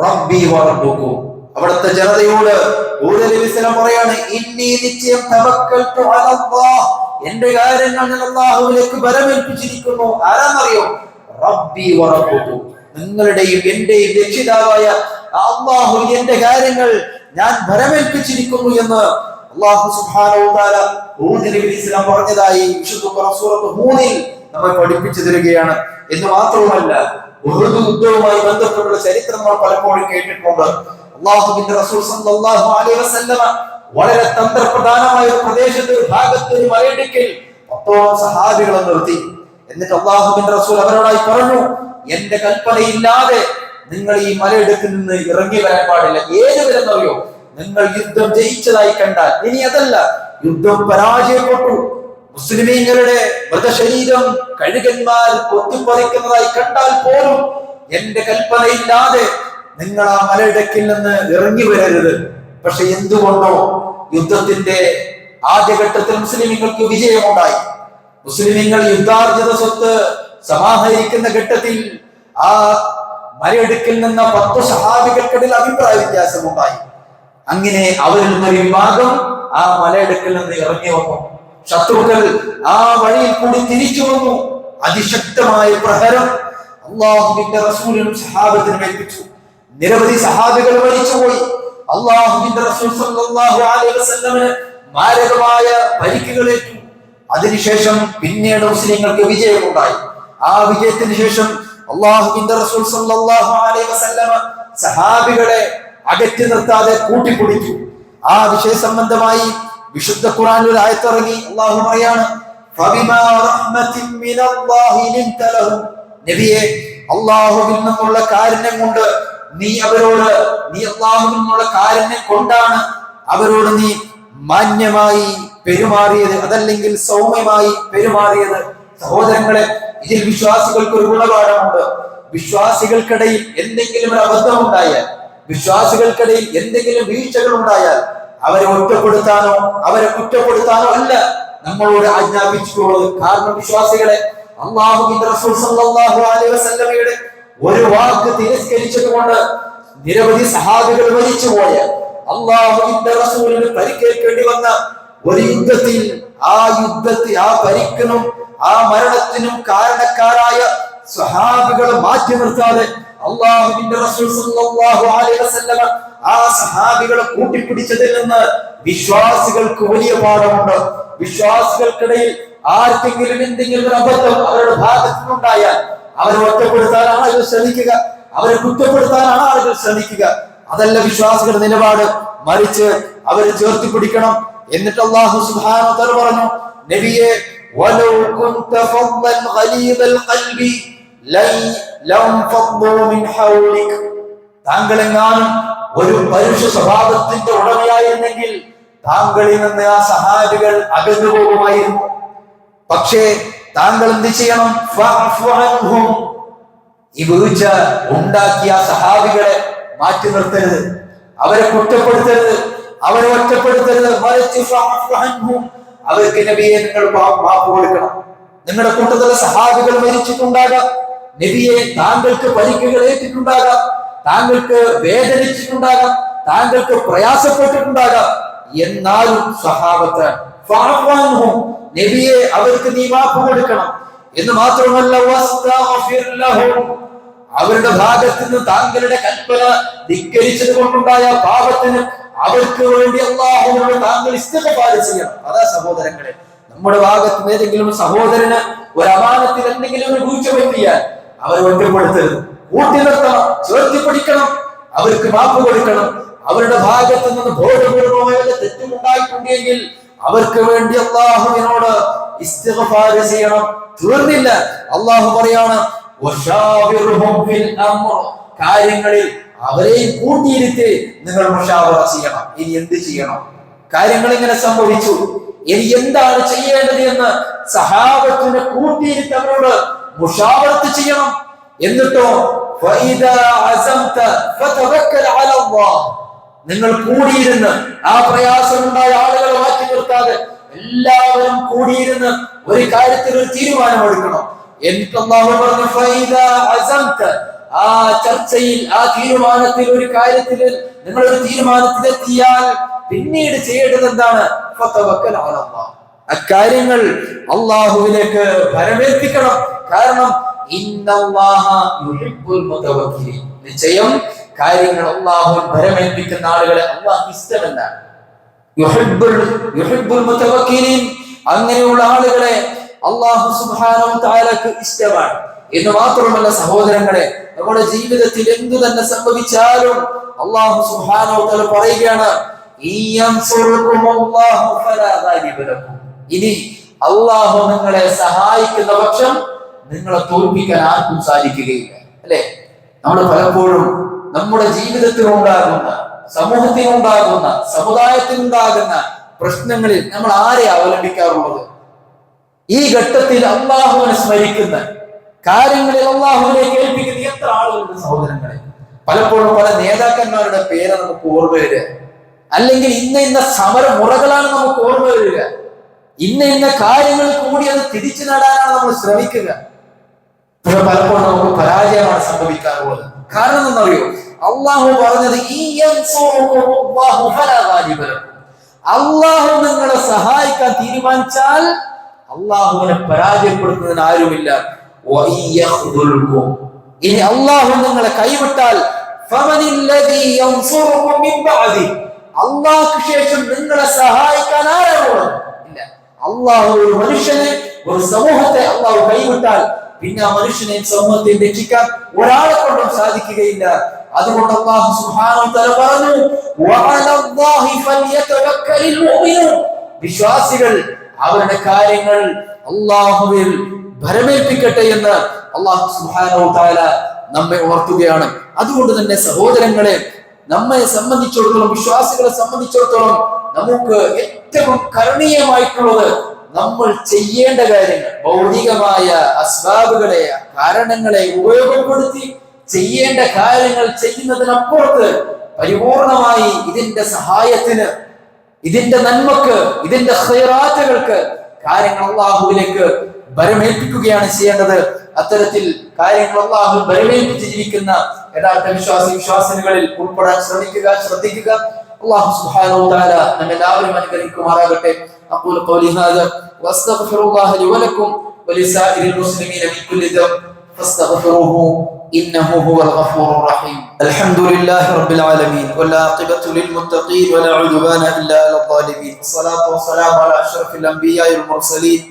റബ്ബി വറബ്ബുക്കും. അവിടുത്തെ ജനതയോട് ഹൂദ് നബി അലൈഹിസ്സലാം പറയാണ്, ഇന്നി നിശ്ചയം തവക്കൽതു അലല്ലാഹ്, എന്റെ കാര്യങ്ങൾ ഞാൻ അല്ലാഹുവിലേക്ക് ഭരമേൽപ്പിച്ചിരിക്കുന്നു. ആരാന്നറിയോ? റബ്ബി വറബ്ബുക്കും, നിങ്ങളുടെയും എന്റെയും രക്ഷിതാവായ അല്ലാഹു എന്റെ കാര്യങ്ങൾ ഞാൻ ഭരമേൽപ്പിച്ചിരിക്കുന്നു എന്ന് അല്ലാഹു സുബ്ഹാനഹു വ തആല ഹൂദ് നബി അലൈഹിസ്സലാം പറഞ്ഞതായി വിശുദ്ധ സൂറത്ത് ഹൂദിൽ നമ്മെ പഠിപ്പിച്ചു തരികയാണ്. എന്ന് മാത്രമല്ല, ഉഹദ് യുദ്ധവുമായി ബന്ധപ്പെട്ടുള്ള ചരിത്രം നമ്മൾ പലപ്പോഴും കേട്ടിട്ടുണ്ട്. അല്ലാഹുവിന്റെ റസൂൽ സല്ലല്ലാഹു അലൈഹി വസല്ലമ വളരെ തന്ത്രപ്രധാനമായ ഒരു പ്രദേശത്ത് ഒരു ഭാഗത്ത് ഒരു മലയിടുക്കിൽ 10 സഹാബികളെ നിർത്തി. എന്നിട്ട് അല്ലാഹുവിന്റെ റസൂൽ അവരോടായി പറഞ്ഞു, എന്റെ കൽപ്പനയില്ലാതെ നിങ്ങൾ ഈ മലയിടുക്കിൽ നിന്ന് ഇറങ്ങി വരാൻ പാടില്ല. ഏത് വരെന്നറിയോ? നിങ്ങൾ യുദ്ധം ജയിച്ചതായി കണ്ടാൽ, ഇനി അതല്ല യുദ്ധം പരാജയപ്പെട്ടു, മുസ്ലിമീങ്ങളുടെ മൃതശരീരം കഴുകന്മാർ കൊത്തിപ്പറിക്കുന്നതായി കണ്ടാൽ പോലും എന്റെ കൽപ്പനയില്ലാതെ നിങ്ങൾ ആ മലയിടുക്കിൽ നിന്ന് ഇറങ്ങി വരരുത്. പക്ഷെ എന്തുകൊണ്ടോ യുദ്ധത്തിന്റെ ആദ്യഘട്ടത്തിൽ മുസ്ലിമീങ്ങൾക്ക് വിജയമുണ്ടായി. മുസ്ലിമീങ്ങൾ യുദ്ധാർജിത സ്വത്ത് സമാഹരിക്കുന്ന ഘട്ടത്തിൽ ആ മലയിടുക്കിൽ നിന്ന് 10 സഹാബികൾക്കിടയിൽ അഭിപ്രായ വ്യത്യാസമുണ്ടായി. അങ്ങനെ അവരിൽ നിന്നൊരു വിഭാഗം ആ മലയിടുക്കിൽ നിന്ന് ഇറങ്ങി വന്നു. ശത്രുക്കൾ ആ വഴിയിൽ കൂടി തിരിച്ചു വന്നു. അതിശക്തമായ പ്രഹരം അള്ളാഹുവിന്റെ റസൂലിനും സഹാബത്തിനും ഏൽപ്പിച്ചു. നിരവധി സഹാബികൾ മരിച്ചുപോയി. അള്ളാഹുവിന്റെ റസൂൽ സല്ലല്ലാഹു അലൈഹി വസല്ലമന് മാരകമായ പരിക്കുകളേറ്റു. അതിനുശേഷം പിന്നീട് മുസ്ലിങ്ങൾക്ക് വിജയമുണ്ടായി. ആ വിജയത്തിന് ശേഷം അള്ളാഹുവിന്റെ റസൂൽ സല്ലല്ലാഹു അലൈഹി വസല്ലമ സഹാബികളെ അകറ്റി നിർത്താതെ കൂട്ടിപ്പിടിച്ചു. ആ വിഷയ സംബന്ധമായി വിശുദ്ധ ഖുർആനിൽ ഒരു ആയത്ത് ഇറങ്ങി. അള്ളാഹു പറയാണ്, ഫബിമാ റഹ്മത്തിൻ മിനല്ലാഹി ലിൻത ലഹും. നബിയെ, അള്ളാഹുവിൽ നിന്നുള്ള കാരുണ്യം കൊണ്ട് നീ അള്ളാഹുവിൽ നിന്നുള്ള കാരുണ്യം കൊണ്ടാണ് അവരോട് നീ മാന്യമായി പെരുമാറിയത്, അതല്ലെങ്കിൽ സൗമ്യമായി പെരുമാറിയത്. സഹോദരങ്ങളെ, ഇതിൽ വിശ്വാസികൾക്ക് ഒരു ഗുണപാഠമുണ്ട്. വിശ്വാസികൾക്കിടയിൽ എന്തെങ്കിലും ഒരു അബദ്ധം ഉണ്ടായാൽ, വിശ്വാസികൾക്കിടയിൽ എന്തെങ്കിലും വീഴ്ചകൾ ഉണ്ടായാൽ അവരെ ഒറ്റപ്പെടുത്താനോ അവരെ കുറ്റപ്പെടുത്താനോ അല്ല നമ്മളോട് ആജ്ഞാപിച്ചിട്ടുള്ളത്. കാരണം വിശ്വാസികളെ അല്ലാഹുവിന്റെ റസൂൽ സല്ലല്ലാഹു അലൈഹി വസല്ലമയുടെ ഒരു വാക്ക് തിരസ്കരിച്ചത് കൊണ്ട് നിരവധി സഹാബികൾ മരിച്ചുപോയ, അല്ലാഹുവിന്റെ റസൂലിന് പരിക്കേൽക്കേണ്ടി വന്ന ഒരു യുദ്ധത്തിൽ ആ പരിക്കിനും ആ മരണത്തിനും കാരണക്കാരായ സഹാബികളെ മാറ്റി നിർത്താതെ അല്ലാഹുവിന്റെ റസൂൽ സല്ലല്ലാഹു അലൈഹി വസല്ലമ ആ സഹാബികളെ കൂട്ടിപ്പിടിച്ചതിൽ നിന്ന് വിശ്വാസികൾക്ക് വലിയ പാഠമുണ്ട്. വിശ്വാസികൾക്കിടയിൽ ആർക്കെങ്കിലും എന്തെങ്കിലും ഒരു അബദ്ധം അവരുടെ ഭാഗത്തു നിന്നുണ്ടായാൽ അവരെ ഒറ്റപ്പെടുത്താനാണ് ആളുകൾ ശ്രമിക്കുക, അവരെ കുറ്റപ്പെടുത്താനാണ് ആളുകൾ ശ്രമിക്കുക. അതല്ല വിശ്വാസികളുടെ നിലപാട്. മറിച്ച് അവരെ ചേർത്ത് പിടിക്കണം. എന്നിട്ട് അല്ലാഹു സുബ്ഹാനഹു വ തആല പറഞ്ഞു, നബിയെ, വലൗ കുൻത ഫദ്ദൻ ഗലീദൽ ഖൽബി ലം ഫദ്ദു മിൻ ഹൗലിക. താങ്കളെങ്ങാനും ഒരു പരുഷ സ്വഭാവത്തിന്റെ ഉടമയായിരുന്നെങ്കിൽ താങ്കളിൽ നിന്ന് ആ സഹാബികൾ അകന്നു പോകുമായിരുന്നു. പക്ഷേ താങ്കൾ എന്ത് ചെയ്യണം? ഫഅഫു അൻഹും. ഈ വീഴ്ച ഉണ്ടാക്കിയ സഹാബികളെ മാറ്റി നിർത്തരുത്, അവരെ കുറ്റപ്പെടുത്തരുത്, അവരെ ഒറ്റപ്പെടുത്തരുത്. മറിച്ച് ഫഅഫു അൻഹും, അവർക്ക് നബിയെ നിങ്ങൾ മാപ്പ് കൊടുക്കണം. നിങ്ങളുടെ കൂട്ടത്തിലെ സഹാബികൾ മരിച്ചിട്ടുണ്ടാകാം, നബിയെ താങ്കൾക്ക് പരിക്കുകൾ ഏറ്റിട്ടുണ്ടാകാം, താങ്കൾക്ക് വേദനിച്ചിട്ടുണ്ടാകാം, താങ്കൾക്ക് പ്രയാസപ്പെട്ടിട്ടുണ്ടാകാം. എന്നാലും സഹാബത്ത് ഫഅഫു അൻഹും, നബിയെ അവർക്ക് നീ മാപ്പ് കൊടുക്കണം. എന്ന് മാത്രമല്ല, വസ്തഗ്ഫിർ ലഹും, അവരുടെ ഭാഗത്ത് നിന്ന് താങ്കളുടെ കൽപ്പന ധിക്കരിച്ചത് കൊണ്ടുണ്ടായ പാപത്തിന് അവർക്ക് വേണ്ടി അല്ലാഹുവിനോട് താങ്കൾ ഇസ്തിഗ്ഫാർ ചെയ്യണം. അതാ സഹോദരങ്ങളെ, നമ്മുടെ ഭാഗത്ത് നിന്ന് ഏതെങ്കിലും സഹോദരന് ഒരു അമാനത്തിൽ എന്തെങ്കിലും ഒരു വീഴ്ച പറ്റിയാൽ അവരെ ഒറ്റപ്പെടുത്തരുത്, കൂട്ടി നിർത്തണം, ചേർത്തി പിടിക്കണം, അവർക്ക് മാപ്പ് കൊടുക്കണം. അവരുടെ ഭാഗത്ത് നിന്ന് ബോധപൂർവമായ തെറ്റുമുണ്ടായിട്ടുണ്ടെങ്കിൽ അവർക്ക് വേണ്ടി അല്ലാഹുവിനോട് ഇസ്തിഗ്ഫാർ ചെയ്യണം. തീർന്നില്ല, അല്ലാഹു പറയാണ്, വശാവിർഹും ഫിൽ അംർ, കാര്യങ്ങളിൽ അവരെയും കൂട്ടിയിരുത്തി നിങ്ങൾ മുശാവറ ചെയ്യണം. ഇനി എന്ത് ചെയ്യണം? കാര്യങ്ങൾ ഇങ്ങനെ സംഭവിച്ചു, ഇനി എന്താണ് ചെയ്യേണ്ടത് എന്ന് സഹാബത്തിനെ കൂട്ടിയിരുത്തി അവരോട് മുശാവറത്ത് ചെയ്യണം. എന്നിട്ടോ ഫഇദാ അസംത ഫതവക്കൽ അലല്ലാഹ്, നിങ്ങൾ കൂടിയിരുന്ന് ആ പ്രയാസമുണ്ടായ ആളുകളെ മാറ്റി നിർത്താതെ എല്ലാവരും കൂടിയിരുന്ന് ഒരു കാര്യത്തിൽ ഒരു തീരുമാനമെടുക്കണം. എന്നിട്ട് അല്ലാഹു പറഞ്ഞു, ഫഇദാ അസംത, ആ ചർച്ചയിൽ ആ തീരുമാനത്തിൽ ഒരു കാര്യത്തിൽ നിങ്ങൾ ഒരു തീരുമാനത്തിലെത്തിയാൽ പിന്നീട് ചെയ്യേണ്ടത് എന്താണ്? ഫതവക്കൽ അലല്ലാഹ്, അക്കാര്യങ്ങൾ അല്ലാഹുവിലേക്ക് പരമേൽപ്പിക്കണം. കാരണം ഇന്നല്ലാഹ യുഹിബ്ബുൽ മുതവക്കിലീൻ, നിശ്ചയം കാര്യങ്ങൾ അല്ലാഹുവിൽ പരമേൽപ്പിക്കുന്ന ആളുകളെ അല്ലാഹു ഇഷ്ടമെന്നാണ്. യുഹിബ്ബുൽ മുതവക്കിലീൻ, അങ്ങനെയുള്ള ആളുകളെ അല്ലാഹു സുബ്ഹാനഹു വ തആലക്ക് ഇഷ്ടമാണ്. എന്ന് മാത്രമല്ല സഹോദരങ്ങളെ, നമ്മുടെ ജീവിതത്തിൽ എന്തു തന്നെ സംഭവിച്ചാലും അല്ലാഹു സുബ്ഹാനഹു വ തആല പറയുകയാണ്, ഇയൻസുറുകുമുല്ലാഹു ഫലാ ഗാലിബ ലക്കും, ഇനി അല്ലാഹു നിങ്ങളെ സഹായിക്കുന്ന പക്ഷം നിങ്ങളെ തോൽപ്പിക്കാൻ ആർക്കും സാധിക്കുകയില്ല. അല്ലെ? നമ്മൾ പലപ്പോഴും നമ്മുടെ ജീവിതത്തിൽ ഉണ്ടാകുന്ന, സമൂഹത്തിനുണ്ടാകുന്ന, സമുദായത്തിനുണ്ടാകുന്ന പ്രശ്നങ്ങളിൽ നമ്മൾ ആരെ അവലംബിക്കാറുള്ളത്? ഈ ഘട്ടത്തിൽ അല്ലാഹുവിനെ സ്മരിക്കുന്ന കാര്യങ്ങളിൽ അല്ലാഹുവിനെ കേൾപ്പിക്കുന്ന എത്ര ആളുകളുണ്ട് സഹോദരങ്ങളെ? പലപ്പോഴും പല നേതാക്കന്മാരുടെ പേര് നമുക്ക് ഓർമ്മ വരിക, അല്ലെങ്കിൽ ഇന്ന സമര മുറകളാണ് നമുക്ക് ഓർമ്മ വരിക, ഇന്ന കാര്യങ്ങൾ കൂടി അത് തിരിച്ചു നേടാനാണ് നമ്മൾ ശ്രമിക്കുക. പക്ഷെ പലപ്പോഴും നമുക്ക് പരാജയമാണ് സംഭവിക്കാറുള്ളത്. കാരണം എന്നറിയോ, അള്ളാഹു പറഞ്ഞത് അള്ളാഹു നിങ്ങളെ സഹായിക്കാൻ തീരുമാനിച്ചാൽ അള്ളാഹുവിനെ പരാജയപ്പെടുത്തുന്നതിന് ആരുമില്ല. ഇനി അള്ളാഹു നിങ്ങളെ കൈവിട്ടാൽ അള്ളാഹുക്ക് ശേഷം നിങ്ങളെ സഹായിക്കാൻ ആരാണുള്ളത്? ഇല്ല. അള്ളാഹു ഒരു മനുഷ്യനെ, ഒരു സമൂഹത്തെ അള്ളാഹു കൈവിട്ടാൽ പിന്നെ ആ മനുഷ്യനെയും സമൂഹത്തെയും രക്ഷിക്കാൻ ഒരാളെ കൊണ്ടും സാധിക്കുകയില്ല. അതുകൊണ്ട് അല്ലാഹു സുബ്ഹാനഹു വ തആല പറഞ്ഞു, വഅലല്ലാഹി ഫൽയതവക്കലിൽ മുഅ്മിനൂൻ, വിശ്വാസികൾ അവരുടെ കാര്യങ്ങൾ അല്ലാഹുവിൽ ഭരമേൽപ്പിക്കട്ടെ എന്ന് അല്ലാഹു സുബ്ഹാനഹു വ തആല നമ്മെ ഓർക്കുകയാണ്. അതുകൊണ്ട് തന്നെ സഹോദരങ്ങളെ, നമ്മെ സംബന്ധിച്ചിടത്തോളം, വിശ്വാസികളെ സംബന്ധിച്ചിടത്തോളം നമുക്ക് ഏറ്റവും കരണീയമായിട്ടുള്ളത് നമ്മൾ ചെയ്യേണ്ട കാര്യങ്ങൾ, ഭൗതികമായ അസ്ബാബുകളെ, കാരണങ്ങളെ ഉപയോഗപ്പെടുത്തി ചെയ്യേണ്ട കാര്യങ്ങൾ ചെയ്യുന്നതിനപ്പുറത്ത് പരിപൂർണമായി ഇതിന്റെ സഹായത്തിന്, ഇതിന്റെ നന്മക്ക്, ഇതിന്റെ ഖൈറാത്തുകൾക്ക് കാര്യങ്ങൾ അള്ളാഹുവിലേക്ക് ഭരമേൽപ്പിക്കുകയാണ് ചെയ്യേണ്ടത്. അത്തരത്തിൽ കാര്യങ്ങൾ അള്ളാഹു ഭരമേൽപ്പിച്ച് ജീവിക്കുന്ന യഥാർത്ഥ വിശ്വാസികളിൽ ഉൾപ്പെടാൻ ശ്രദ്ധിക്കുക. അല്ലാഹു സുബ്ഹാനഹു വ തആല നമ്മെല്ലാവരും അനുഗ്രഹിക്കുമാറാകട്ടെ. അഖൂലു ഖൗലി ഹാദാ വഅസ്തഗ്ഫിറുല്ലാഹ ലി വലക്കും വലിസാഇരിൽ മുസ്ലിമീന മിൻ കുല്ലി ദംബ് ഫസ്തഗ്ഫിറൂഹു ഇന്നഹു ഹുവൽ ഗഫൂറുർ റഹീം. അൽഹംദുലില്ലാഹി റബ്ബിൽ ആലമീൻ വൽആഖിബത്തു ലിൽ മുത്തഖീൻ വലാ ഉദ്വാന ഇല്ലാ അലൽ ളാലിമീൻ. വസ്സലാത്തു വസ്സലാമു അലാ അഷ്റഫിൽ അംബിയാഇ വൽ മുർസലീൻ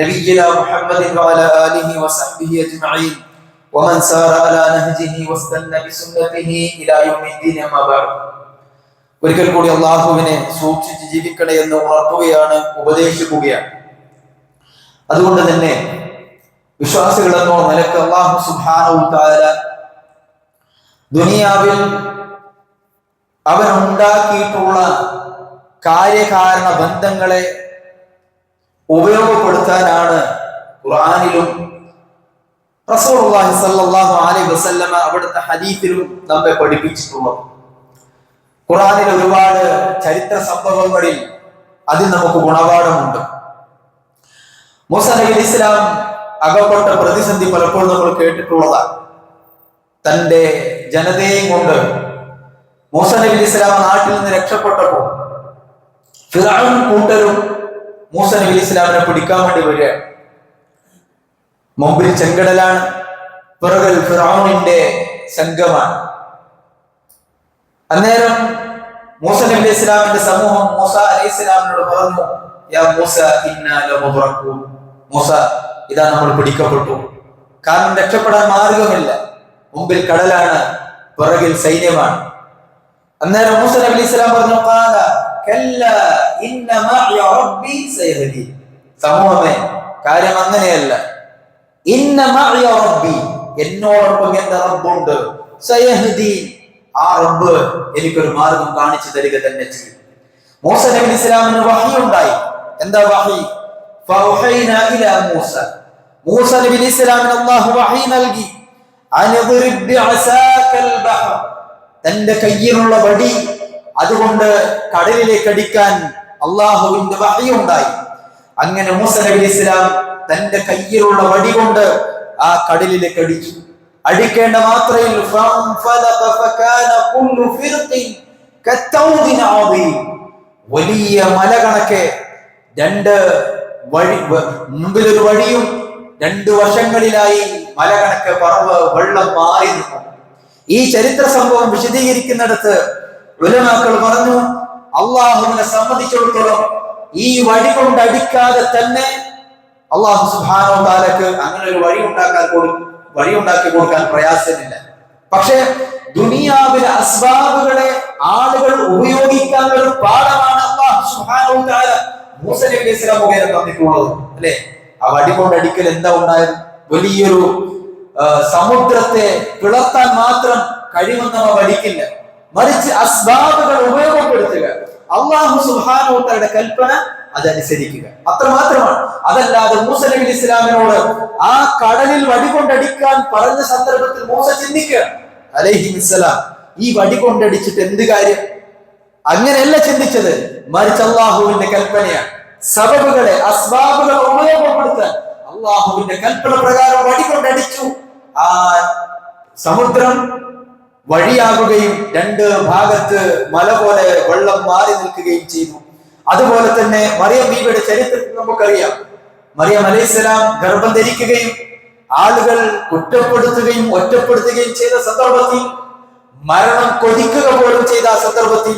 നബിയ്യിനാ മുഹമ്മദിൻ വഅലാ ആലിഹി വസഹ്ബിഹി അജ്മഈൻ വമൻ സാറ അലാ നഹ്ജിഹി വസ്തന്ന ബിസുന്നതിഹി ഇലാ യൗമിദ്ദീൻ. അമ്മാ ബഅദ്. ഒരിക്കൽ കൂടി അള്ളാഹുവിനെ സൂക്ഷിച്ച് ജീവിക്കണേ എന്ന് ഉണർത്തുകയാണ്, ഉപദേശിക്കുകയാണ്. അതുകൊണ്ട് തന്നെ വിശ്വാസികളെന്നോ നിലക്ക് അല്ലാഹു സുബ്ഹാനഹു വ തആല ദുനിയാവിൽ അവൻ ഉണ്ടാക്കിയിട്ടുള്ള കാര്യകാരണ ബന്ധങ്ങളെ ഉപയോഗപ്പെടുത്താനാണ് ഖുർആനിലും റസൂലുള്ളാഹി സ്വല്ലല്ലാഹു അലൈഹി വസല്ലമ അവിടുത്തെ ഹദീസിലും നമ്മെ പഠിപ്പിച്ചിട്ടുള്ളത്. ഖുർആനിൽ ഒരുപാട് ചരിത്ര സംഭവങ്ങളിൽ അതിൽ നമുക്ക് ഗുണപാഠമുണ്ട്. മൂസ നബി ഇസ്ലാം അകപ്പെട്ട പ്രതിസന്ധി പലപ്പോഴും നമ്മൾ കേട്ടിട്ടുള്ളതാണ്. തന്റെ ജനതയെയും കൊണ്ട് മൂസ നബി ഇസ്ലാം നാട്ടിൽ നിന്ന് രക്ഷപ്പെട്ടപ്പോൾ ഫിർഔൻ കൂട്ടരും മൂസ നബി ഇസ്ലാമിനെ പിടിക്കാൻ വേണ്ടി വരികയാണ്. മുമ്പിൽ ചെങ്കടലാണ്, പിറകിൽ ഫിർഔനിന്റെ സംഘമാണ്. അന്നേരം മൂസ നബി ഇസ്ലാമിന്റെ സമൂഹം മൂസ അലൈഹിസ്സലാമിനോട് പറഞ്ഞു, യാ മൂസ ഇന്നാ ലമുദ്റകൂൻ, മൂസ ഇതാ നമ്മൾ പിടിക്കപ്പെട്ടു. കാരണം രക്ഷപ്പെടാൻ മാർഗമില്ല, മുമ്പിൽ കടലാണ്, പിറകിൽ സൈന്യമാണ്. അന്നേരം മൂസ നബി ഇസ്ലാം പറഞ്ഞു, ഖാല കല്ലാ ഇന്ന മഅയ റബ്ബി സയഹ്ദീൻ. സമൂഹമേ, കാര്യം അങ്ങനെയല്ല. ഇന്ന മഅയ റബ്ബി, എന്നോടൊപ്പം എന്റെ റബ്ബുണ്ട്. സയഹ്ദീൻ, ആ റബ്ബ് എനിക്കൊരു മാർഗം കാണിച്ചു തരിക തന്നെ ചെയ്യും. മൂസ നബി ഇസ്ലാമിന് വഹി ഉണ്ടായി. എന്താ വഹി? ഫൗഹൈനാ ഇലാ മൂസ, മൂസ നബി ഇസ്ലാമിന് അല്ലാഹു വഹി നൽകി. അൻദ്രിബ് ബിഅസാകൽ ബഹർ, തന്റെ കയ്യിലുള്ള വടി അതുകൊണ്ട് കടലിലേക്ക് അടിക്കാൻ അല്ലാഹുവിന്റെ വഹി ഉണ്ടായി. അങ്ങനെ മൂസ നബി ഇസ്ലാം തന്റെ കയ്യിലുള്ള വടി കൊണ്ട് ആ കടലിലേക്ക് അടിച്ചു. അടിക്കേണ്ട മാത്രയിൽ വലിയ മല കണക്കെ രണ്ട് വഴി, മുമ്പിലൊരു വഴിയും രണ്ട് വശങ്ങളിലായി മല കണക്കെ പറവ് വെള്ളം മാറി നിന്നു. ഈ ചരിത്ര സംഭവം വിശദീകരിക്കുന്നിടത്ത് ഉലമാക്കൾ പറഞ്ഞു, അള്ളാഹുവിനെ സംബന്ധിച്ചിടത്തോളം ഈ വഴി കൊണ്ട് അടിക്കാതെ തന്നെ അള്ളാഹു സുബ്ഹാനഹു വ തആലക്ക് അങ്ങനെ ഒരു വഴി ഉണ്ടാക്കി കൊടുക്കാൻ പ്രയാസമില്ല. പക്ഷെ ദുനിയാവിലെ അസ്ബാബുകളെ ആളുകൾ ഉപയോഗിക്കാൻ ഒരു പാഠമാണ് അല്ലാഹു സുബ്ഹാനഹു വ തആല മൂസ നബി ഇസ്ലാം മുഖേന തന്നിട്ടുള്ളത്, അല്ലെ? ആ വടി കൊണ്ട് അടിക്കൽ എന്താ ഉണ്ടായത്? വലിയൊരു സമുദ്രത്തെ പിളർത്താൻ മാത്രം കഴിവുന്നവ വടിക്കില്ല, മറിച്ച് അസ്ബാബുകൾ ഉപയോഗപ്പെടുത്തുക, അല്ലാഹു സുബ്ഹാനഹു വ തആലയുടെ കൽപ്പന അതനുസരിക്കുക, അത്രമാത്രമാണ്. അതല്ലാതെ മൂസ നബി ഇസ്ലാമിനോട് ആ കടലിൽ വടി കൊണ്ടടിക്കാൻ പറഞ്ഞ സന്ദർഭത്തിൽ മൂസ ചിന്തിക്കുക അലൈഹിസ്സലാം, ഈ വടി കൊണ്ടടിച്ചിട്ട് എന്ത് കാര്യം? അങ്ങനെയല്ല ചിന്തിച്ചത്, മറിച്ച് അള്ളാഹുവിന്റെ കൽപ്പനയാണ്. സബബുകളെ, അസ്ബാബുകളെ ഉപയോഗപ്പെടുത്താൻ അള്ളാഹുവിന്റെ കൽപ്പന പ്രകാരം വടി കൊണ്ടടിച്ചു. ആ സമുദ്രം വഴിയാകുകയും രണ്ട് ഭാഗത്ത് മല പോലെ വെള്ളം മാറി നിൽക്കുകയും ചെയ്തു. അതുപോലെ തന്നെ മറിയം ബീവിയുടെ ചരിത്രത്തിൽ നമുക്കറിയാം. മറിയം അലൈഹിസ്സലാം ഗർഭം ധരിക്കുകയും ആളുകൾ കുറ്റപ്പെടുത്തുകയും ഒറ്റപ്പെടുത്തുകയും ചെയ്ത സന്ദർഭത്തിൽ, മരണം കൊതിക്കുക പോലും ചെയ്ത ആ സന്ദർഭത്തിൽ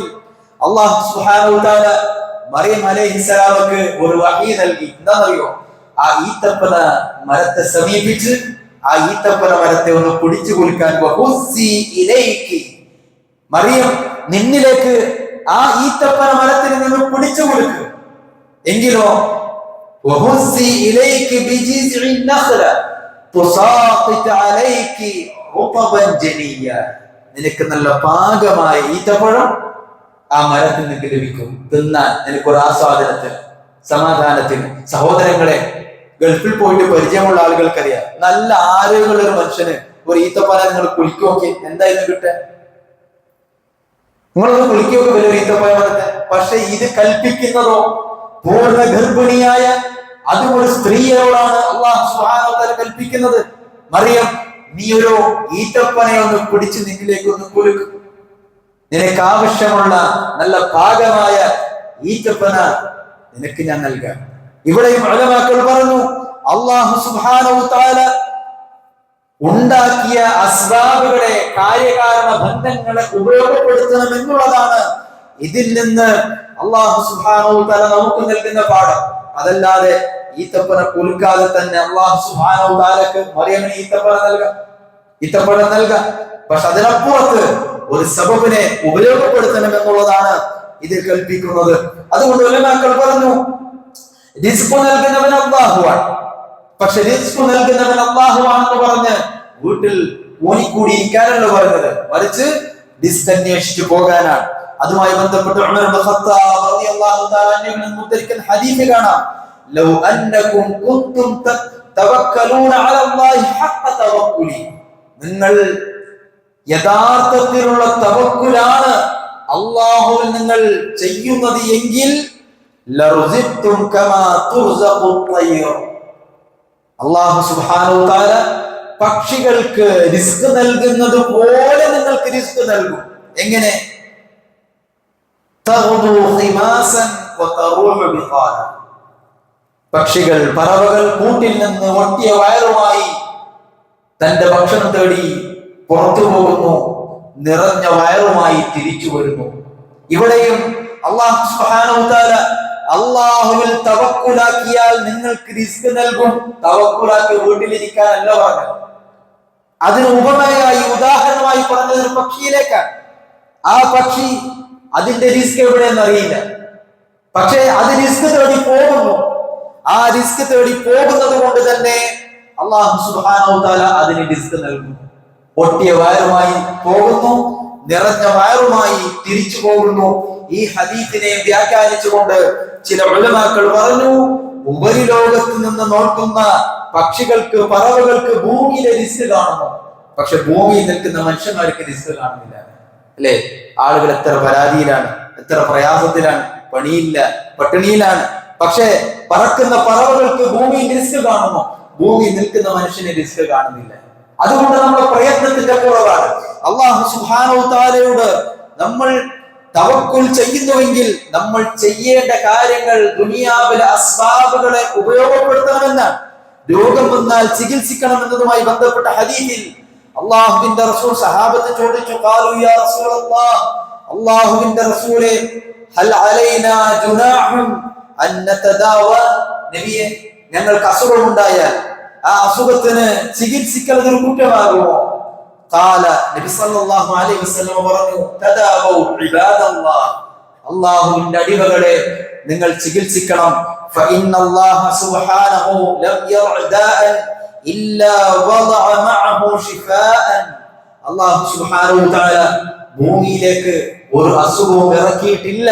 അല്ലാഹു സുബ്ഹാനഹു വ തആല മറിയം അലൈഹിസ്സലാമക്ക് ഒരു വഹി നൽകി. എന്താണെന്നറിയോ? ആ ഈത്തപ്പന മരത്തെ സമീപിച്ച് ആ ഈത്തപ്പന മരത്തെ ഒന്ന് പിടിച്ചു കുലുക്കാൻ, മറിയം നിന്നിലേക്ക് ആ ഈത്തപ്പന മരത്തിൽ നിന്ന് പിടിച്ചു കുലുക്ക്. എങ്കിലോ നിനക്ക് നല്ല പാകമായ ഈത്തപ്പഴം ആ മരത്തിൽ നിനക്ക് ലഭിക്കും. തിന്നാൻ നിനക്കൊരു ആസ്വാദനത്തിന്, സമാധാനത്തിന്. സഹോദരങ്ങളെ, ഗൾഫിൽ പോയിട്ട് പരിചയമുള്ള ആളുകൾക്കറിയാം, നല്ല ആരോഗ്യമുള്ള ഒരു മനുഷ്യന് ഒരു ഈത്തപ്പന നിങ്ങൾ കുളിക്കുമൊക്കെ എന്തായിരുന്നു കിട്ടുക? നിങ്ങളൊന്ന് കുളിക്കുകയൊക്കെ വലിയ ഒരു ഈത്തപ്പന മരത്തെ. പക്ഷെ ഇത് കൽപ്പിക്കുന്നതോ പൂർണ്ണ ഗർഭിണിയായ അതും ഒരു സ്ത്രീയോടാണ് അല്ലാഹു സുബ്ഹാനഹു വ തആല കൽപ്പിക്കുന്നത്. മറിയം, നീ ഒരു ഈത്തപ്പനയെ ഒന്ന് പിടിച്ച് നിന്നിലേക്ക് ഒന്ന് കുലുക്കും. നിനക്ക് ആവശ്യമുള്ള നല്ല പാകമായ ഈത്തപ്പന നിനക്ക് ഞാൻ നൽകാം. ഇവിടെയും ഉലമാക്കൾ പറഞ്ഞു, അല്ലാഹു സുബ്ഹാനഹു വ തആല ഉണ്ടാക്കിയ അസ്ബാബുകളെ, കാര്യകാരണ ബന്ധങ്ങളെ ഉപയോഗപ്പെടുത്തണം എന്നുള്ളതാണ് ഇതിൽ നിന്ന് അല്ലാഹു സുബ്ഹാനഹു വ തആല നമുക്ക് നൽകുന്ന പാഠം. അതല്ലാതെ ഈത്തപ്പന കുലുക്കാതെ തന്നെ അല്ലാഹു സുബ്ഹാനഹു വ തആലക്ക് മറിയമിന് ഈത്തപ്പഴം നൽകാം. പക്ഷെ അതിനപ്പുറത്ത് ഒരു സബബിനെ ഉപയോഗപ്പെടുത്തണം എന്നുള്ളതാണ് ഇതിൽ കൽപ്പിക്കുന്നത്. അതുകൊണ്ട് ഉലമാക്കൾ പറഞ്ഞു, റിസ്ക് നൽകുന്നവൻ അല്ലാഹുവാണ്. പക്ഷെ റിസ്ക് നൽകുന്നവൻ അല്ലാഹുവാണെന്ന് പറഞ്ഞ് വീട്ടിൽ ഊനിക്കൂടിയിരിക്കാനല്ല പറഞ്ഞത്, മറിച്ച് റിസ്ക് അന്വേഷിച്ചു പോകാനാണ്. അതുമായി ബന്ധപ്പെട്ട് ഉമർ ഇബ്നു ഖത്താബ് റളിയല്ലാഹു തആല അൻഹു ഉദ്ധരിക്കുന്ന ഹദീസ് കാണാം. ലൗ അന്നകും കുൻതും തവക്കലൂന അലല്ലാഹി ഹഖ്ഖ തവക്കുലി, നിങ്ങൾ യഥാർത്ഥത്തിലുള്ള തവക്കുലാണ് അല്ലാഹുവിൽ നിങ്ങൾ ചെയ്യുന്നത് എങ്കിൽ ലറുസിത്തും കമാ തുർസഖു ത്വയ്ർ, അല്ലാഹു സുബ്ഹാനഹു വ തആല പക്ഷികൾക്ക് റിസ്ക് നൽകുന്നത് പോലെ നിങ്ങൾക്ക് റിസ്ക് നൽകും. എങ്ങനെ? തഗ്ദു ഖിമാസൻ വതറൂഹു ബിഖാന, പക്ഷികൾ, പറവകൾ കൂട്ടിൽ നിന്ന് ഒട്ടിയ വയറുമായി തന്റെ ഭക്ഷണം തേടി പുറത്തു പോകുന്നു, നിറഞ്ഞ വയറുമായി തിരിച്ചു വരുന്നു. ഇവിടെയും അല്ലാഹു സുബ്ഹാനഹു വ തആല അല്ലാഹുവിൽ തവക്കുലാക്കിയാൽ നിങ്ങൾക്ക് റിസ്ക് നൽകും. തവക്കുലാക്കി വീട്ടിലിരിക്കാനല്ല പറഞ്ഞത്. അതിന് ഉപമയായി, ഉദാഹരണമായി പറഞ്ഞത് ഒരു പക്ഷിയിലേക്കാണ്. ആ പക്ഷി അതിന്റെ റിസ്ക് എവിടെയെന്ന് അറിയില്ല, പക്ഷെ അത് റിസ്ക് തേടി പോകുന്നു. ആ റിസ്ക് തേടി പോകുന്നത് കൊണ്ട് തന്നെ അല്ലാഹു സുബ്ഹാനഹു വ തആല അതിന് റിസ്ക് നൽകുന്നു. ഒട്ടിയ വയറുമായി പോകുന്നു, നിറഞ്ഞ വയറുമായി തിരിച്ചു പോകുന്നു. ഈ ഹദീസിനെ വ്യാഖ്യാനിച്ചുകൊണ്ട് ചില ഉലമാക്കൾ പറഞ്ഞു, ഉപരിലോകത്ത് നിന്ന് നോക്കുന്ന പക്ഷികൾക്ക്, പറവകൾക്ക് ഭൂമിയിലെ റിസ്ക് കാണുന്നു, പക്ഷെ ഭൂമിയിൽ നിൽക്കുന്ന മനുഷ്യന്മാർക്ക് റിസ്ക് കാണുന്നില്ല. അല്ലെ? ആളുകൾ എത്ര പരാതിയിലാണ്, എത്ര പ്രയാസത്തിലാണ്, പണിയില്ല, പട്ടിണിയിലാണ്. പക്ഷെ പറക്കുന്ന പറവകൾക്ക് ഭൂമിയിൽ റിസ്ക് കാണുന്നു, ഭൂമിയിൽ നിൽക്കുന്ന മനുഷ്യന് റിസ്ക് കാണുന്നില്ല. അതുകൊണ്ട് നമ്മുടെ പ്രയത്നത്തിന്റെ കുറവാണ്. അല്ലാഹു സുബ്ഹാനഹു വ തആലയോട് നമ്മൾ തവക്കുൽ ചെയ്യുന്നുവെങ്കിൽ നമ്മൾ ചെയ്യേണ്ട കാര്യങ്ങൾ ദുനിയാവിലെ അസ്ബാബുകളെ ഉപയോഗപ്പെടുത്തണമെന്നാണ്. രോഗം വന്നാൽ ചികിത്സിക്കണം എന്നതുമായി ബന്ധപ്പെട്ട ഹദീസിൽ അല്ലാഹുവിന്റെ റസൂൽ സഹാബത്ത് ചോദിച്ചു, ഖാലു യാ റസൂലല്ലാഹ്, അല്ലാഹുവിന്റെ റസൂലേ, ഹൽ അലൈനാ ജുനാഹുൻ അൻ നതദാവ, നബിയെ, ഞങ്ങൾക്ക് അസുഖമുണ്ടായാൽ ആ അസുഖത്തിന് ചികിത്സിക്കൽ ഒരു കുറ്റമാകുമോ? ഖാല, നബി സല്ലല്ലാഹു അലൈഹി വസല്ലം പറഞ്ഞു, തദാവു ഇബാദല്ലാഹ്, അല്ലാഹുവിന്റെ അടിമകളെ നിങ്ങൾ ചികിത്സിക്കണം. ഫഇന്നല്ലാഹ സുബ്ഹാനഹു ലം യർദാഅൻ ഇല്ലാ വദഅ മഅഹു ശിഫാഅൻ, അല്ലാഹു സുബ്ഹാനഹു വ തആല ഭൂമിയിലേക്ക് ഒരു അസുഖവും ഇറക്കിയിട്ടില്ല,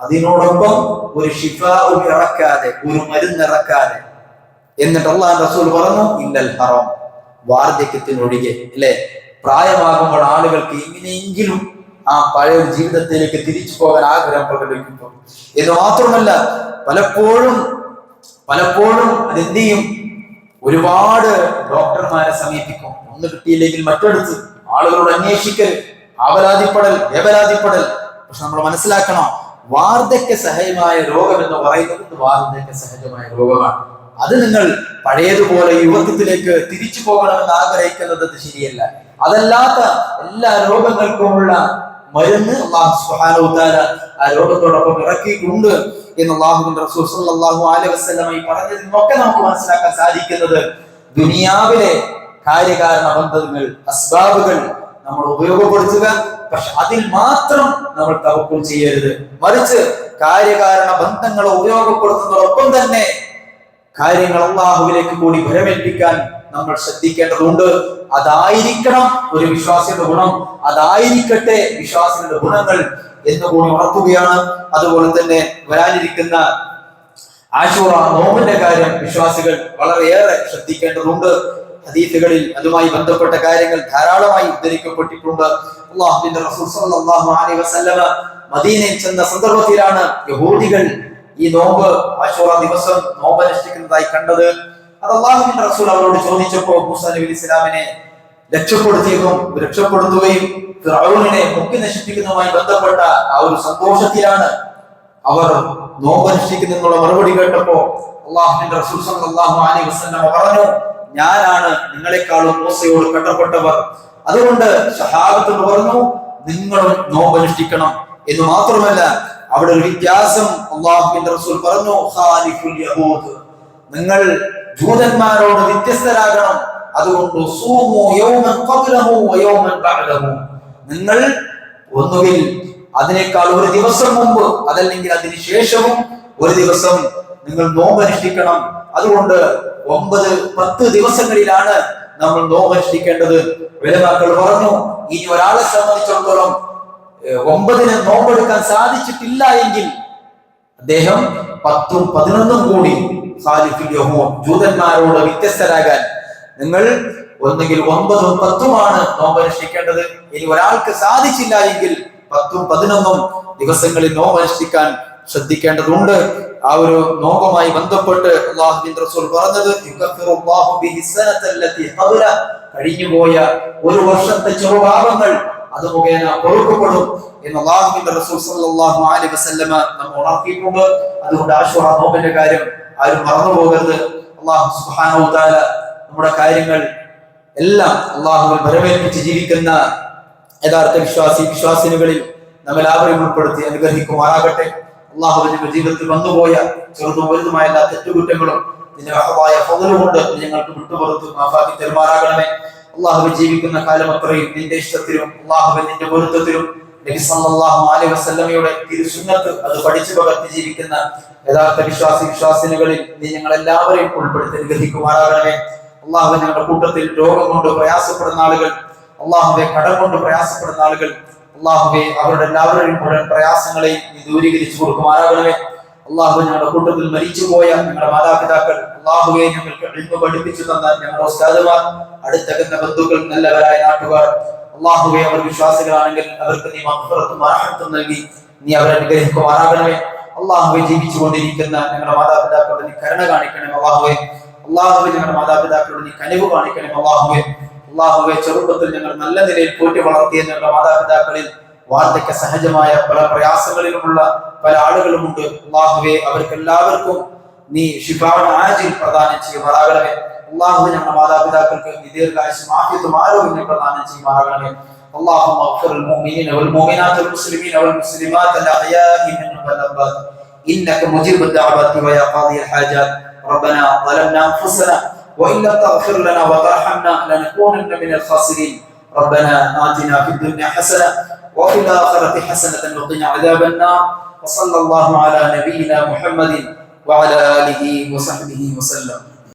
അതിനോടൊപ്പം ഒരു ശിഫാഉം ഇറക്കാതെ, ഒരു മരുന്ന് ഇറക്കാതെ. എന്നിട്ട് അല്ലാഹുവിന്റെ റസൂൽ പറഞ്ഞു, ഇല്ലൽ ഹറം, വാർദ്ധക്യത്തിനൊഴികെ. അല്ലെ? പ്രായമാകുമ്പോൾ ആളുകൾക്ക് എങ്ങനെയെങ്കിലും ആ പഴയ ജീവിതത്തിലേക്ക് തിരിച്ചു പോകാൻ ആഗ്രഹം പ്രകടിപ്പിക്കും. എന്ന് മാത്രമല്ല, പലപ്പോഴും അതെന്ത് ചെയ്യും, ഒരുപാട് ഡോക്ടർമാരെ സമീപിക്കും. ഒന്ന് കിട്ടിയില്ലെങ്കിൽ മറ്റെടുത്ത് ആളുകളോട് അന്വേഷിക്കൽ, വേവലാതിപ്പെടൽ. പക്ഷെ നമ്മൾ മനസ്സിലാക്കണം, വാർദ്ധക്യ സഹജമായ രോഗം എന്ന് പറയുന്നത് വാർദ്ധക്യ സഹജമായ രോഗമാണ്. അത് നിങ്ങൾ പഴയതുപോലെ യുവത്വത്തിലേക്ക് തിരിച്ചു പോകണമെന്ന് ആഗ്രഹിക്കുന്നത് ശരിയല്ല. അതല്ലാത്ത എല്ലാ രോഗങ്ങൾക്കുമുള്ള മരുന്ന് അല്ലാഹു സുബ്ഹാനഹു വ തആല ആ രോഗത്തോടൊപ്പം ഇറക്കിയിട്ടുണ്ട് എന്ന് അല്ലാഹുവിന്റെ റസൂൽ സ്വല്ലല്ലാഹു അലൈഹി വസല്ലം പറഞ്ഞതിൽ നിന്നൊക്കെ നമുക്ക് മനസ്സിലാക്കാൻ സാധിക്കുന്നത്, ദുനിയാവിലെ കാര്യകാരണ ബന്ധങ്ങൾ, അസ്ബാബുകൾ നമ്മൾ ഉപയോഗപ്പെടുത്തുക, പക്ഷെ അതിൽ മാത്രം നമ്മൾ തവക്കുൽ ചെയ്യരുത്. മറിച്ച് കാര്യകാരണ ബന്ധങ്ങൾ ഉപയോഗപ്പെടുത്തുന്നതോടൊപ്പം തന്നെ കാര്യങ്ങൾ അല്ലാഹുവിലേക്ക് കൂടി ഭരമേൽപ്പിക്കാൻ നമ്മൾ ശ്രദ്ധിക്കേണ്ടതുണ്ട്. അതായിരിക്കണം ഒരു വിശ്വാസിയുടെ ഗുണം, അതായിരിക്കട്ടെ വിശ്വാസികളുടെ ഗുണങ്ങൾ എന്നുകൂടി ഉണർത്തുകയാണ്. അതുപോലെ തന്നെ വരാനിരിക്കുന്ന ആശൂറ നോമ്പിന്റെ കാര്യം വിശ്വാസികൾ വളരെയേറെ ശ്രദ്ധിക്കേണ്ടതുണ്ട്. ഹദീസുകളിൽ അതുമായി ബന്ധപ്പെട്ട കാര്യങ്ങൾ ധാരാളമായി ഉദ്ധരിക്കപ്പെട്ടിട്ടുണ്ട്. അല്ലാഹുവിന്റെ റസൂൽ സ്വല്ലല്ലാഹു അലൈഹി വസല്ലമ മദീനയിൽ ചെന്ന സന്ദർഭത്തിലാണ് യഹൂദികൾ ഈ നോമ്പ് ആശൂറ ദിവസം നോമ്പ് അനുഷ്ഠിക്കുന്നതായി കണ്ടത്. അത് അല്ലാഹുവിന്റെ റസൂൽ അവരോട് ചോദിച്ചപ്പോൾ മൂസാ നബി ഇസ്ലാമിനെ രക്ഷപ്പെടുത്തുകയും ഫിർഔനിനെ മുക്കി നശിപ്പിക്കുന്നതുമായി ബന്ധപ്പെട്ട ആ ഒരു സന്തോഷത്തിലാണ് അവർ നോമ്പ് അനുഷ്ഠിക്കുന്നതിനുള്ള മറുപടി കേട്ടപ്പോ അല്ലാഹുവിന്റെ റസൂൽ സ്വല്ലല്ലാഹു അലൈഹി വസല്ലം പറഞ്ഞു, ഞാനാണ് നിങ്ങളെക്കാളും മൂസയോട് കടപ്പെട്ടവർ, അതുകൊണ്ട് സഹാബത്തോട് പറഞ്ഞു നിങ്ങളും നോമ്പ് അനുഷ്ഠിക്കണം. എന്ന് മാത്രമല്ല അവിടെ ഒരു വ്യത്യാസം അല്ലാഹുവിന്റെ റസൂൽ പറഞ്ഞു, ഖാലിഫുൽ യഹൂദ്, നിങ്ങൾ ജൂതന്മാരോട് വ്യത്യസ്തരാകണം. അതുകൊണ്ട് സൂമു യൗമൻ ഖബ്ലഹു വയൗമൻ ബഅദഹു, നിങ്ങൾ ഒന്നുകിൽ അതിനേക്കാൾ ഒരു ദിവസം മുമ്പ് അതല്ലെങ്കിൽ അതിന് ശേഷവും ഒരു ദിവസം നിങ്ങൾ നോമ്പ് അനുഷ്ഠിക്കണം. അതുകൊണ്ട് 9-10 ദിവസങ്ങളിലാണ് നമ്മൾ നോമ്പ് അനുഷ്ഠിക്കേണ്ടത്. ഉലമാക്കൾ പറഞ്ഞു, ഇനി ഒരാളെ സംബന്ധിച്ചിടത്തോളം 9 നോമ്പെടുക്കാൻ സാധിച്ചിട്ടില്ല എങ്കിൽ അദ്ദേഹം 10-11 കൂടി ഖാലിഫുൽ യഹൂദ്, ജൂതന്മാരോട് വ്യത്യസ്തരാകാൻ നിങ്ങൾ ഒന്നുകിൽ 9-10 നോമ്പ് അനുഷ്ഠിക്കേണ്ടത്. ഇനി ഒരാൾക്ക് സാധിച്ചില്ല എങ്കിൽ 10-11 ദിവസങ്ങളിൽ നോമ്പ് അനുഷ്ഠിക്കാൻ ശ്രദ്ധിക്കേണ്ടതുണ്ട്. ആ ഒരു നോമ്പുമായി ബന്ധപ്പെട്ട് അല്ലാഹുവിന്റെ റസൂൽ പറഞ്ഞത്, യുകഫിറുല്ലാഹു ബിഹി സനതല്ലതി ഖബല, കഴിഞ്ഞുപോയ ഒരു വർഷത്തെ ചെറുപാപങ്ങൾ അത് മുഖേന പൊറുക്കപ്പെടും എന്ന് അല്ലാഹുവിന്റെ റസൂൽ സ്വല്ലല്ലാഹു അലൈഹി വസല്ലമ നമ്മെ ഉണർത്തിയിട്ടുണ്ട്. അതുകൊണ്ട് ആശൂറ നോമ്പിന്റെ കാര്യം ആരും മറന്നു പോകരുത്. അല്ലാഹു സുബ്ഹാനഹു വ തആല നമ്മുടെ കാര്യങ്ങൾ എല്ലാം അല്ലാഹുവിൽ വരവേൽപ്പിച്ച് ജീവിക്കുന്ന യഥാർത്ഥ വിശ്വാസിനികളിൽ നമ്മളെല്ലാവരെയും ഉൾപ്പെടുത്തി അനുഗ്രഹിക്കുമാറാകട്ടെ. അല്ലാഹുവിന്റെ ജീവിതത്തിൽ വന്നുപോയ ചെറുതും വലുതുമായ എല്ലാ തെറ്റുകുറ്റങ്ങളും നിന്റെ മഹത്തായ ഫള് കൊണ്ട് ഞങ്ങൾക്ക് വിട്ടുപുറത്ത് മാഫാക്കി തരുമാറാകണമേ. അല്ലാഹുവിൽ ജീവിക്കുന്ന കാലം അത്രയും നിന്റെ ഇഷ്ടത്തിലും അല്ലാഹുവിൽ നിന്റെ പൊരുത്തത്തിലും നബി സല്ലല്ലാഹു അലൈഹി വസല്ലമയുടെ തിരുസുന്നത്ത് അത് പഠിച്ചു പകർത്തി ജീവിക്കുന്ന യഥാർത്ഥ വിശ്വാസിനികളിൽ നീ ഞങ്ങളെല്ലാവരെയും ഉൾപ്പെടുത്തി അനുഗ്രഹിക്കുമാറാകണമേ. അല്ലാഹുവേ, ഞങ്ങളുടെ കൂട്ടത്തിൽ രോഗം കൊണ്ട് പ്രയാസപ്പെടുന്ന ആളുകൾ, അല്ലാഹുവേ കടം കൊണ്ട് പ്രയാസപ്പെടുന്ന ആളുകൾ, അല്ലാഹുവേ അവരുടെ എല്ലാവരുടെയും മുഴുവൻ പ്രയാസങ്ങളെയും നീ ദൂരീകരിച്ചു കൊടുക്കുമാറാകണമേ. അല്ലാഹുവേ, ഞങ്ങളുടെ കൂട്ടത്തിൽ മരിച്ചുപോയ ഞങ്ങളുടെ മാതാപിതാക്കൾ, അല്ലാഹുവേ ഞങ്ങൾക്ക് ഇൽമു പഠിപ്പിച്ചു തന്ന ഞങ്ങളുടെ ഉസ്താദുമാർ, അടുത്തകന്ന ബന്ധുക്കൾ, നല്ലവരായ നാട്ടുകാർ, അല്ലാഹുവേ അവർ വിശ്വാസികളാണെങ്കിൽ അവർക്ക് നീ മഗ്ഫിറത്തും റഹ്മത്തും നൽകി നീ അവരെ അനുഗ്രഹിക്കുമാറാകണമേ. അല്ലാഹുവേ, ജീവിച്ചുകൊണ്ടിരിക്കുന്ന ഞങ്ങളുടെ മാതാപിതാക്കളുടെ നീ കരുണ കാണിക്കണമേ. അല്ലാഹുവേ ഞങ്ങളുടെ മാതാപിതാക്കളുടെ നീ കനിവ് കാണിക്കണമേ. അല്ലാഹുവേ ചെറുപ്പത്തിൽ ഞങ്ങൾ നല്ല നിലയിൽ പോറ്റി വളർത്തിയ ഞങ്ങളുടെ മാതാപിതാക്കളിൽ വാർദ്ധക്യ സഹജമായ പല പ്രയാസങ്ങളിലുമുള്ള പല ആളുകളുമുണ്ട്. അല്ലാഹുവേ അവർക്ക് എല്ലാവർക്കും നീ ശിഫാഉൻ ആജിൽ പ്രദാനം ചെയ്യുമാറാകണമേ. അല്ലാഹുവേ ഞങ്ങളുടെ മാതാപിതാക്കൾക്ക് നീ ദീർഘായുസ്സും ആഫിയത്തും ആരോഗ്യം പ്രദാനം ചെയ്യുമാറാകണമേ. اللهم اغفر للمؤمنين والمؤمنات والمسلمين والمسلمات الأحياء منهم والأموات إنك مجيب الدعوات ويا قاضي الحاجات. ربنا ظلمنا أنفسنا وإن لم تغفر لنا وترحمنا لنكونن من الخاسرين. ربنا آتنا في الدنيا حسنة وفي الآخرة حسنة وقنا عذاب النار. وصلى الله على نبينا محمد وعلى آله وصحبه وسلم.